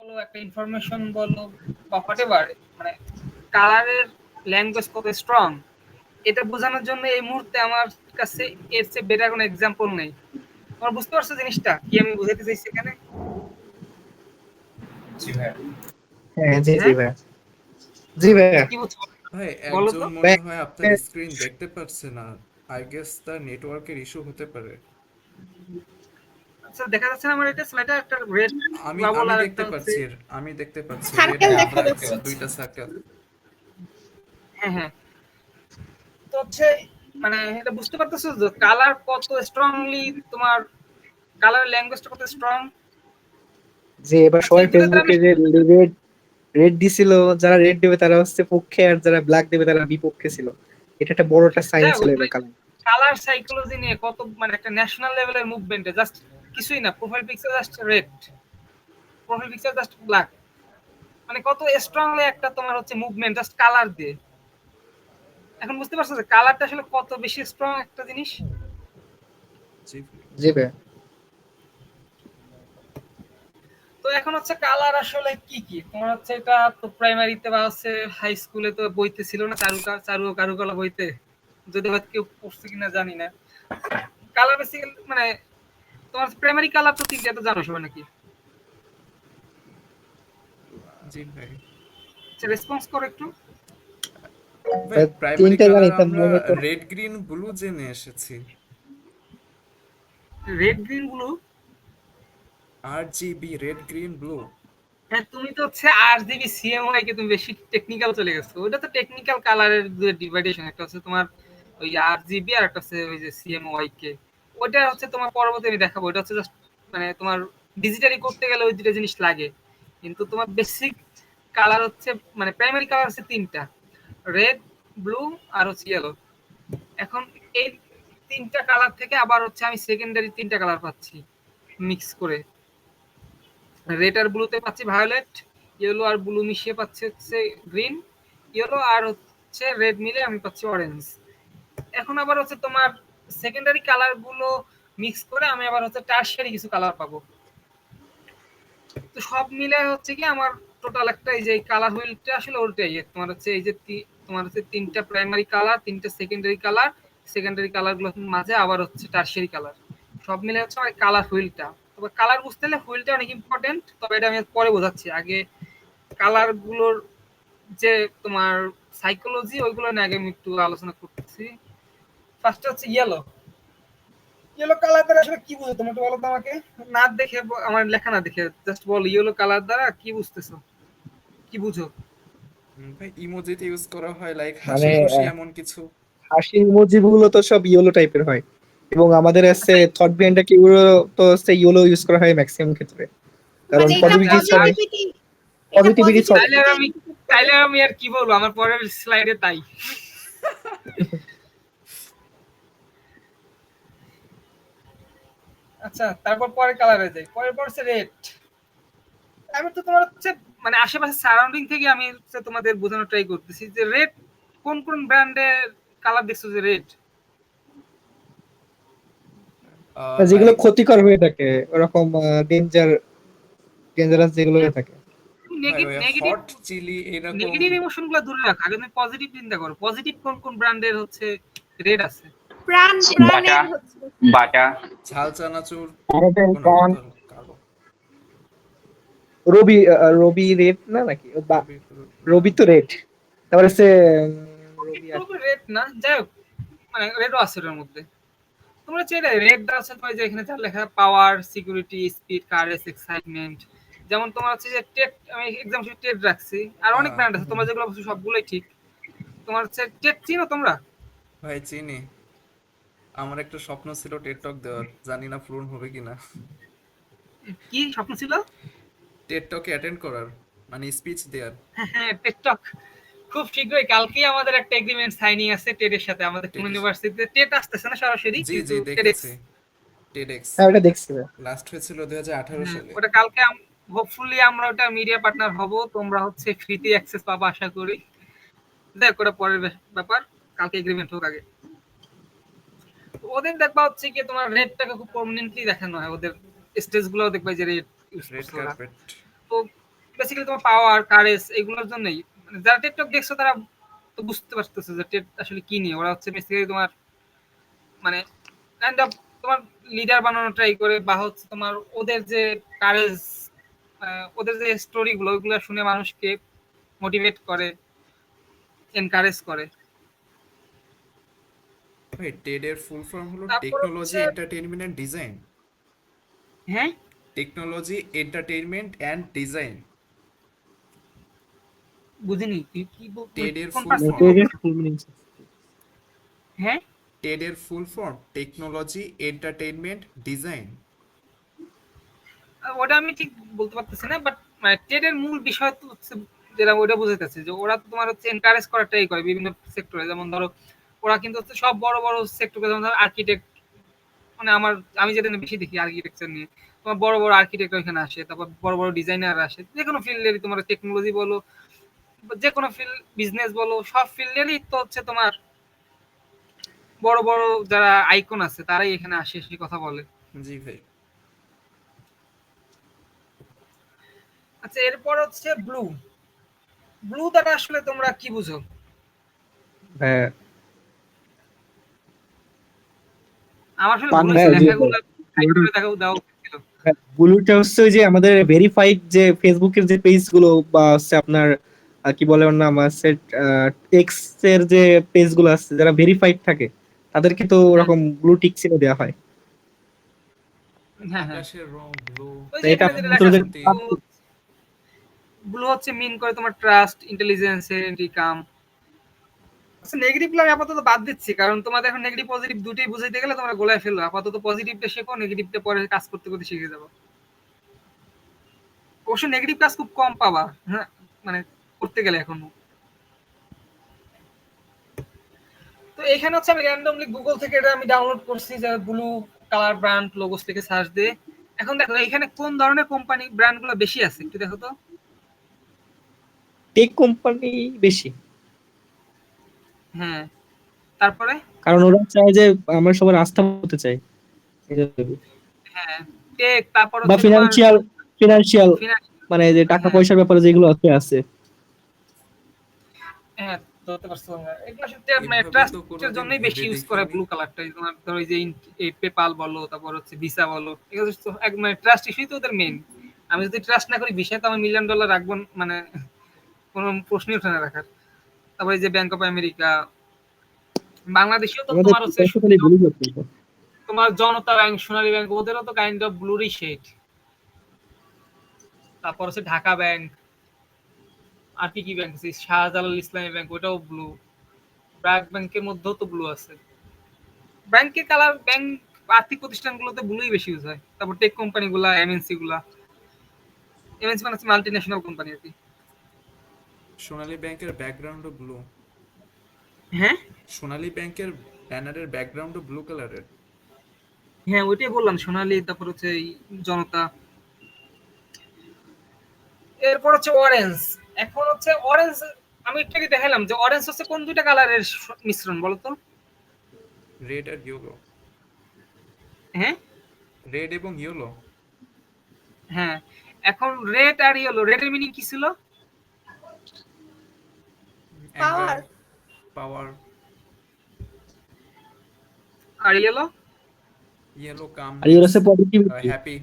বলো একটা ইনফরমেশন বলো বা হোয়াটএভার, মানে কালারের ল্যাঙ্গুয়েজ কত স্ট্রং এটা বোঝানোর জন্য এই মুহূর্তে আমার কাছে এর চেয়ে বেটার কোনো এক্সাম্পল নেই। তোমরা বুঝতে পারছো জিনিসটা কি আমি বুঝাতে চাইছি এখানে? জি ভাইয়া। হ্যাঁ, জি জি হ্যাঁ, ভাইয়া। জি ভাইয়া। কি বুঝছো ভাই বলো একজন তো। মনে হয় আপনার স্ক্রিন দেখতে পাচ্ছে না। আই গেস তার নেটওয়ার্কের ইস্যু হতে পারে। আচ্ছা, দেখা যাচ্ছে না আমার এটা স্লাইডে একটা রেড আমি বাবল আমি আর একটা দেখতে হচ্ছে। পাচ্ছি, আমি দেখতে পাচ্ছি রেড সার্কেল আর দেখা ব্ল্যাক যাচ্ছে। দুইটা সার্কেল। হ্যাঁ হ্যাঁ, তো হচ্ছে মানে এটা বুঝতে পারতেছো যে কালার কত স্ট্রংলি তোমার কালার ল্যাঙ্গুয়েজটা কত স্ট্রং। যে এবার আচ্ছা, সবাই এই দুটো আমি ফেসবুকে যে রেড রেড দিছিল, যারা রেড দেবে তারা হচ্ছে পক্ষে আর যারা ব্ল্যাক দেবে তারা বিপক্ষে ছিল। এটা একটা বড় একটা সাইন যাই ছিল হোক, এবার কালার। কালার সাইকোলজি নিয়ে কত মানে একটা ন্যাশনাল লেভেলের মুভমেন্টে জাস্ট কিছুই না, profile picture just red, profile picture just black, মানে কত স্ট্রংলি একটা তোমার হচ্ছে মুভমেন্ট জাস্ট কালার দিয়ে। এখন বুঝতে পারছো যে কালারটা আসলে কত বেশি স্ট্রং একটা জিনিস। জি ভাই। জি ভাইয়া। তো এখন হচ্ছে কালার আসলে কি কি তোমার হচ্ছে এটা তো প্রাইমারিতে বা হচ্ছে হাই স্কুলে তো বইতে ছিল না, চারু ও কারুকলা বইতে, যদি হয়তো কেউ পড়ছে কিনা জানি না। কালার বেসিক্যালি মানে তোমার প্রাইমারি কালার তো তিনটা, তো জানো সবাই নাকি? জি ভাই। আচ্ছা, রেসপন্স করো একটু। ভাই প্রাইমারি তিনটা জানি কালার তো আমরা মনে করো। রেড গ্রিন ব্লু জেনে এসেছি। Red green blue. RGB red green blue. হ্যাঁ, তুমি তো হচ্ছে আরজিবি সিএমওয়াই কে তুমি বেশি টেকনিক্যাল চলে গেছো। ওটা তো টেকনিক্যাল কালারের যে ডিভাইডেশন, একটা হচ্ছে তোমার ওই আরজিবি আর একটা হচ্ছে ওই যে সিএমওয়াই কে। ওটা হচ্ছে তোমার পরবর্তী আমি দেখাবো। এটা হচ্ছে জাস্ট মানে তোমার ডিজিটালি করতে গেলে ওই দুটো জিনিস লাগে, কিন্তু তোমার বেসিক কালার হচ্ছে মানে প্রাইমারি কালার হচ্ছে তিনটা, রেড, ব্লু আর হচ্ছে ইয়েলো। এখন এই তিনটা কালার থেকে আবার হচ্ছে আমি সেকেন্ডারি তিনটা কালার পাচ্ছি মিক্স করে। রেড আর ব্লুতে পাচ্ছি ভায়োলেট, ইয়েলো আর ব্লু মিশিয়ে পাচ্ছি হচ্ছে গ্রিন, ইয়েলো আর হচ্ছে রেড মিলে আমি পাচ্ছি অরেঞ্জ। এখন আবার হচ্ছে তোমার সেকেন্ডারি কালার গুলো মিক্স করে আমি আবার হচ্ছে টারশিয়ারি কিছু কালার পাবো। তো সব মিলে হচ্ছে কি আমার টোটাল একটা এই যে কালার হুইলটা আসলে ওটাই তোমার হচ্ছে এই যে তোমার হচ্ছে তিনটা প্রাইমারি কালার, তিনটা সেকেন্ডারি কালার, সেকেন্ডারি কালার গুলোর মাঝে আবার হচ্ছে টারশিয়ারি কালার, সব মিলে হচ্ছে আমার কালার হুইলটা। তবে কালার বুঝতে হলে হুইলটা অনেক ইম্পর্টেন্ট, তবে এটা আমি পরে বোঝাচ্ছি। আগে কালার গুলোর যে তোমার সাইকোলজি ওইগুলো নিয়ে আগে আমি একটু আলোচনা করতেছি। ফার্স্ট হচ্ছে ইয়েলো। ইয়েলো কালার দ্বারা আসলে কি বুঝো তুমি একটু বলো তো আমাকে, না দেখে আমার লেখা না দেখে জাস্ট বলো ইয়েলো কালার দ্বারা কি বুঝতেছো, কি বুঝো? ভাই ইমোজিতে ইউজ করা হয় লাইক মানে হাসি খুশি এমন কিছু। হাসি ইমোজি গুলো তো সব ইয়েলো টাইপের হয়, এবং আমাদের আছে আচ্ছা, থট ব্রেনটা কি তো হচ্ছে ইয়েলো ইউজ করা হয় ম্যাক্সিমাম ক্ষেত্রে, কারণ মানে এটা আচ্ছা, পজিটিভিটি আচ্ছা, পজিটিভিটি, এটা পজিটিভিটি তাইলে আর পজিটিভিটিতে আমি ইন্ডিকেট করে। তাইলে আমি আর কি বলবো, আমার পরের স্লাইডে তাই। আচ্ছা, তারপর পরের কালারে যাই। পরের পর হচ্ছে রেড। আমি তো তোমার হচ্ছে মানে আশেপাশে সারাউন্ডিং থেকে আমি হচ্ছে তোমাদের বোঝানোর ট্রাই করতেছি যে রেড কোন কোন ব্র্যান্ডের কালার দেখছো যে রেড। যেগুলো লাইক ক্ষতিকর হয়ে থাকে, ওরকম ডেঞ্জারাস যেগুলো হয়ে থাকে। ভাই ওই নেগেটিভ হট চিলি এরকম। নেগেটিভ ইমোশন গুলো দূরে রাখো, আগে তুমি পজিটিভ চিন্তা করো। পজিটিভ কোন কোন ব্র্যান্ডের হচ্ছে রেড আছে? প্রাণের বাটা হচ্ছে। বাটা ঝাল চানাচুর। ও না, ওটা কর্ন, তো কালো। রবি রবি রেড না নাকি রবি না। রবি তো রেড। তারপরে হচ্ছে রবি আর কি। রেড না, যাই হোক মানে রেডও আছে এর মধ্যে। তোমরা চাইলে রেড দেওয়া আছে তোমার যে এখানে যা লেখা পাওয়ার, সিকিউরিটি, স্পিড, কারেজ, এক্সাইটমেন্ট। যেমন তোমার হচ্ছে যে টেট, আমি এক্সাম টেট রাখছি, আর অনেক হ্যাঁ ব্র্যান্ড আছে তোমরা যেগুলো বলছো সবগুলোই ঠিক। তোমার হচ্ছে টেট চিনো তোমরা? ভাই চিনি। আমার একটা স্বপ্ন ছিল টেড টক দেওয়ার, জানি না পূরণ হবে কিনা। কি স্বপ্ন ছিল? টেড টকে অ্যাটেন্ড করার, মানে স্পিচ দেওয়ার। হ্যাঁ হ্যাঁ, টেট টক। খুব শীঘ্রই কালকেই আমাদের একটা এগ্রিমেন্ট সাইনিং আছে টেটের সাথে। আমাদের কোন টেড। ইউনিভার্সিটিতে টেট আসতেছে না সরাসরি, জি কিন্তু জি টেডেক্স। দেখেছি। টেডেক্স হ্যাঁ, ওটা দেখছি ভাই। লাস্ট হয়েছিল 2018 হ্যাঁ, সালে। ওটা কালকে হোপফুলি আমরা ওটা মিডিয়া পার্টনার হব, তোমরা হচ্ছে ফ্রিতে অ্যাক্সেস পাবা আশা করি। দেখ ওটা পরের ব্যাপার, কালকে এগ্রিমেন্ট হোক আগে। তো ওদের দেখবা হচ্ছে কি তোমার রেডটাকে খুব প্রমিনেন্টলি দেখানো হয়, ওদের স্টেজ গুলো দেখবা যে রেড ইউজ রেড করছে ওরা। কার্পেট। তো বেসিক্যালি তোমার পাওয়ার কারেজ এগুলোর জন্যই। মানে যারা টেকটক দেখছো তারা তো বুঝতে পারতেছে যে টেট আসলে কি নিয়ে। ওরা হচ্ছে বেসিক্যালি তোমার মানে কাইন্ড অফ তোমার লিডার বানানো ট্রাই করে, বা হচ্ছে তোমার ওদের যে কারেজ, ওদের যে স্টোরি গুলো ওইগুলো শুনে মানুষকে মোটিভেট করে, এনকারেজ করে। ভাই টেড এর ফুল ফর্ম হলো তারপর টেকনোলজি হচ্ছে এন্টারটেইনমেন্ট এন্ড ডিজাইন। হ্যাঁ টেকনোলজি এন্টারটেইনমেন্ট এন্ড ডিজাইন। বুঝিনি কি কি টেড এর কোন ফুল পার্সেন্ট ফর্ম, এর full meaning হ্যাঁ টেড এর full form technology entertainment design. ওটা আমি ঠিক বলতে পারতেছি না, বাট মানে ট্রেডের মূল বিষয় তো হচ্ছে যেটা ওটা বুঝাইতেছে যে ওরা তো তোমার হচ্ছে এনকারেজ করা ট্রাই করে বিভিন্ন সেক্টরে। যেমন ধরো ওরা কিন্তু হচ্ছে সব বড় বড় সেক্টরে, যেমন ধরো আর্কিটেক্ট, মানে আমি যেটা নিয়ে বেশি দেখি আর্কিটেকচার নিয়ে, তোমার বড় বড় আর্কিটেক্ট ওইখানে আসে, তারপর বড় বড় ডিজাইনার আসে, যে কোনো ফিল্ডেরই, তোমার টেকনোলজি বলো বা যে কোনো ফিল্ড, বিজনেস বলো, সব ফিল্ডেরই তো হচ্ছে তোমার বড় বড় যারা আইকন আছে তারাই এখানে আসে, এসে কথা বলে। জি ভাই। আচ্ছা, এরপর হচ্ছে ব্লু। ব্লু দ্বারা আসলে তোমরা কি বুঝো? হ্যাঁ আমার আসলে পান ব্লু হ্যাঁ জি লেখাগুলো হাইড করে দেওয়া উচিত ছিল। ব্লুটা হচ্ছে ওই যে আমাদের ভেরিফাইড যে ফেসবুকের যে পেজ গুলো বা হচ্ছে আপনার কি বলে ওর নাম আছে এক্স এর যে পেজ গুলো আছে যারা ভেরিফাইড থাকে তাদেরকে তো হ্যাঁ ওরকম ব্লু টিক চিহ্ন দেওয়া হয়। হ্যাঁ হ্যাঁ, আকাশের রং ব্লু। ওই তো যে এটা এখানে যেটা লেখা আপনাদের আছে, ব্লু হচ্ছে মিন করে তোমার ট্রাস্ট, ইন্টেলিজেন্স, সেরেনিটি, কাম। আচ্ছা, নেগেটিভগুলো আমি আপাতত বাদ দিচ্ছি, কারণ তোমাদের এখন নেগেটিভ পজিটিভ দুটোই বুঝাইতে গেলে তোমরা গোলায় ফেলবে। আপাতত পজিটিভটা শেখো, নেগেটিভটা পরে কাজ করতে করতে শিখে যাবো। অবশ্য নেগেটিভ কাজ খুব কম পাবা, হ্যাঁ, মানে করতে গেলে এখনো। তো এখানে হচ্ছে আমি র্যান্ডমলি গুগল থেকে এটা আমি ডাউনলোড করছি, যে ব্লু কালার ব্র্যান্ড লোগোস থেকে সার্চ দিয়ে। এখন দেখো এখানে কোন ধরনের কোম্পানি ব্র্যান্ডগুলো বেশি আছে একটু দেখো তো। টেক কোম্পানি বেশি, হ্যাঁ, তারপরে কারণ ওরা চায় যে আমরা সবার আস্থা হতে চাই এই জন্য। হ্যাঁ টেক, তারপর বা হচ্ছে তোমার ফিনান্সিয়াল ফিনান্স। মানে যে টাকা হ্যাঁ পয়সার ব্যাপারে যেগুলো আছে আছে হ্যাঁ, ধরতে পারছো তোমরা। এগুলো আসলে মানে এভাবে তো ট্রাস্টের কোনোদিন জন্যই বেশি ভেবে ইউজ করে দেখিনি। ব্লু কালারটা। তোমার ধরো এই যে এই পেপাল বলো, তারপর হচ্ছে ভিসা বলো, এগুলো তো এক মানে ট্রাস্ট ইস্যুই তো ওদের মেইন। আমি যদি ট্রাস্ট না করি ভিসায়, তো আমি $1,000,000 রাখবো মানে কোনো প্রশ্নই ওঠে না রাখার। তারপরে এই যে ব্যাংক অফ আমেরিকা, বাংলাদেশেও তো আমাদের তোমার হচ্ছে পয়সা খালি ভুলে যাচ্ছে। তোমার জনতা ব্যাংক, সোনালী ব্যাংক, ওদেরও তো কাইন্ড অফ ব্লুরই শেড। তারপর হচ্ছে ঢাকা ব্যাংক, আর কি কি ব্যাংক আছে, শাহজালাল ইসলামী ব্যাংক, ওটাও ব্লু। ব্র্যাক ব্যাংকের মধ্যেও তো ব্লু আছে। ব্যাংকের কালার, ব্যাংক আর্থিক প্রতিষ্ঠানগুলোতে ব্লুই বেশি ইউজ হয়। তারপর টেক কোম্পানি গুলা, এমএনসি গুলা, এমএনসি মানে হচ্ছে মাল্টি ন্যাশনাল কোম্পানি আর কি। সোনালী ব্যাংকের ব্যাকগ্রাউন্ডও ব্লু। হ্যাঁ সোনালী ব্যাংকের ব্যানারের ব্যাকগ্রাউন্ডও ব্লু কালারের। হ্যাঁ, ওইটাই বললাম, সোনালী, তারপর হচ্ছে এই জনতা। এরপর হচ্ছে অরেঞ্জ। এখন হচ্ছে অরেঞ্জ, আমি একটু আগে দেখালাম যে অরেঞ্জ হচ্ছে কোন দুইটা কালারের মিশ্রণ বলো তো? রেড আর ইয়েলো। হ্যাঁ রেড এবং ইয়েলো। হ্যাঁ, এখন রেড আর ইয়েলো, রেডের মিনিং কি ছিল? Anger, power. আর ইয়েলো? ইয়েলো আর কামনেস, ইওর আছে পজিটিভিটি। হ্যাপি।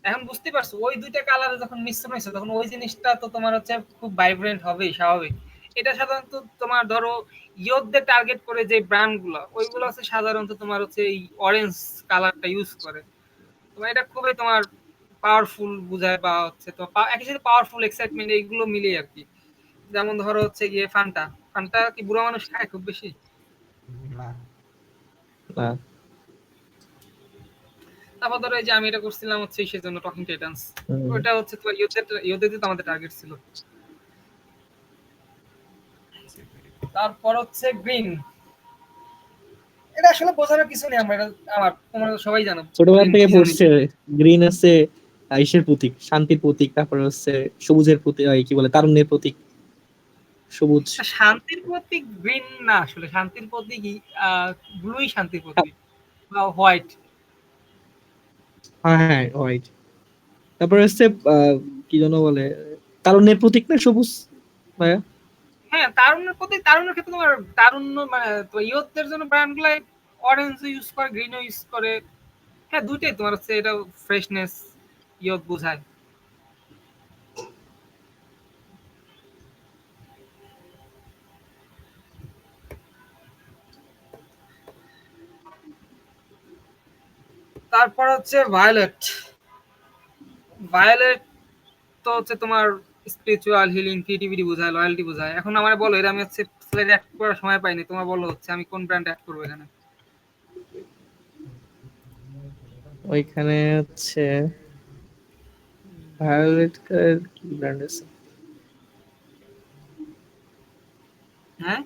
এখন বুঝতে পারছো, ওই দুইটা কালারে যখন মিশ্রণ হয়েছে তখন ওই জিনিসটা তো তোমার হচ্ছে খুব ভাইব্রেন্ট হবেই, স্বাভাবিক। এটা সাধারণত তোমার ধরো ইয়ুথদের টার্গেট করে যে ব্র্যান্ড গুলো, ওইগুলো হচ্ছে সাধারণত তোমার হচ্ছে এই অরেঞ্জ কালারটা ইউজ করে। তোমার এটা খুবই তোমার পাওয়ারফুল বুঝায়, বা হচ্ছে তো একই সাথে পাওয়ারফুল, এক্সাইটমেন্ট, এইগুলো মিলে আর কি। যেমন ধরো হচ্ছে গিয়ে ফান্টা। ফান্টা কি বুড়া মানুষ খায় খুব বেশি? না। না তারপর ধরো এই যে আমি এটা করছিলাম হচ্ছে সেজন্য টকিং টাইটান্স, হুম। ওটা হচ্ছে তোমার ইয়ুথদের তো আমাদের টার্গেট ছিল। তারপর হচ্ছে গ্রিন। এটা আসলে বোঝানোর কিছু নেই, আমরা এটা আমার তোমরা সবাই জানো ছোটবেলা গ্রিন থেকে কি জানি। পড়ছে গ্রিন আছে ইসের প্রতীক, শান্তির প্রতীক, তারপরে হচ্ছে সবুজের প্রতীক, কি বলে তারুণ্যের প্রতীক সবুজ। শান্তির প্রতীক গ্রিন না, আসলে শান্তির প্রতীক ব্লুই শান্তির প্রতীক, বা হোয়াইট। হ্যাঁ হ্যাঁ হোয়াইট। তারপরে হচ্ছে কি যেন বলে, তারুণ্যের প্রতীক না সবুজ ভাইয়া? হ্যাঁ, তারুণ্যের ক্ষেত্রে তোমার তারুণ্য মানে ইয়তদের জন্য ব্র্যান্ড গুলাই অরেঞ্জ ইউজ করে, গ্রিনও ইউজ করে। হ্যাঁ, দুইটাই তোমার হচ্ছে এটা ফ্রেশনেস ইয়ত বোঝায়। তারপর হচ্ছে ভায়োলেট। ভায়োলেট তো হচ্ছে তোমার স্পিরিচুয়াল, হিলিং, ক্রিয়েটিভিটি বোঝায়, লয়্যালটি বোঝায়। এখন আমার বলো, এটা আমি হচ্ছে স্লাইড অ্যাড করার সময় পাইনি, তোমার বলো হচ্ছে আমি কোন ব্র্যান্ড অ্যাড করবো এখানে? ওইখানে হচ্ছে ভায়োলেট কালার কি ব্র্যান্ড আছে? হ্যাঁ,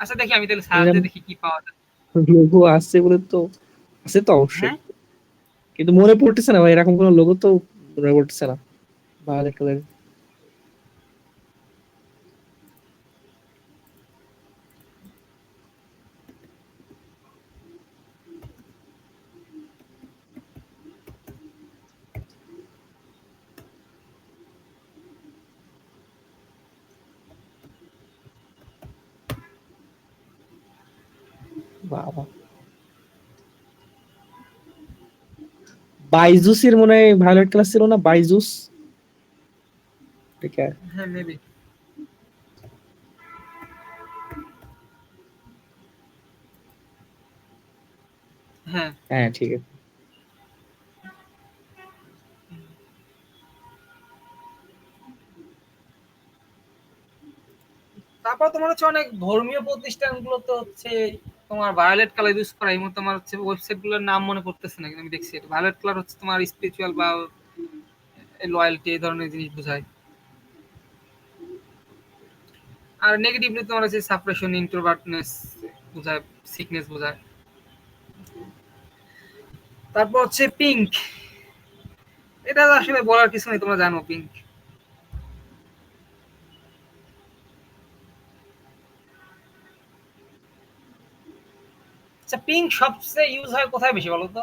আচ্ছা দেখি আমি তাহলে সার্চ দিয়ে দেখি কি পাওয়া যায়। লোগো আছে বলে তো, আছে তো অবশ্যই, হ্যাঁ, কিন্তু মনে পড়তেছে না ভাই, এরকম কোনো লোগো তো মনে পড়তেছে না ভায়োলেট কালার। বাবা, বাইজুসের মনে হয় ভায়োলেট কালার ছিল না, বাইজুস? ঠিক আছে। হ্যাঁ মেবি। হ্যাঁ, হ্যাঁ ঠিক আছে। তারপর তোমার হচ্ছে অনেক ধর্মীয় প্রতিষ্ঠানগুলো তো হচ্ছে তোমার ভায়োলেট কালার ইউজ করা। এই মুহূর্তে আমার হচ্ছে ওয়েবসাইট গুলোর নাম মনে পড়তেছে না, কিন্তু আমি দেখছি ভায়োলেট কালার হচ্ছে তোমার স্পিরিচুয়াল বা লয়্যালটি এই ধরনের জিনিস বোঝায়। আর নেগেটিভলি তোমার হচ্ছে সাপ্রেশন, ইন্ট্রোভার্টনেস বোঝায়, সিকনেস বোঝায়। তারপর হচ্ছে পিঙ্ক। এটা আসলে বলার কিছু নেই, তোমরা জানো পিঙ্ক। আচ্ছা, পিঙ্ক সবচেয়ে ইউজ হয় কোথায় বেশি বলো তো?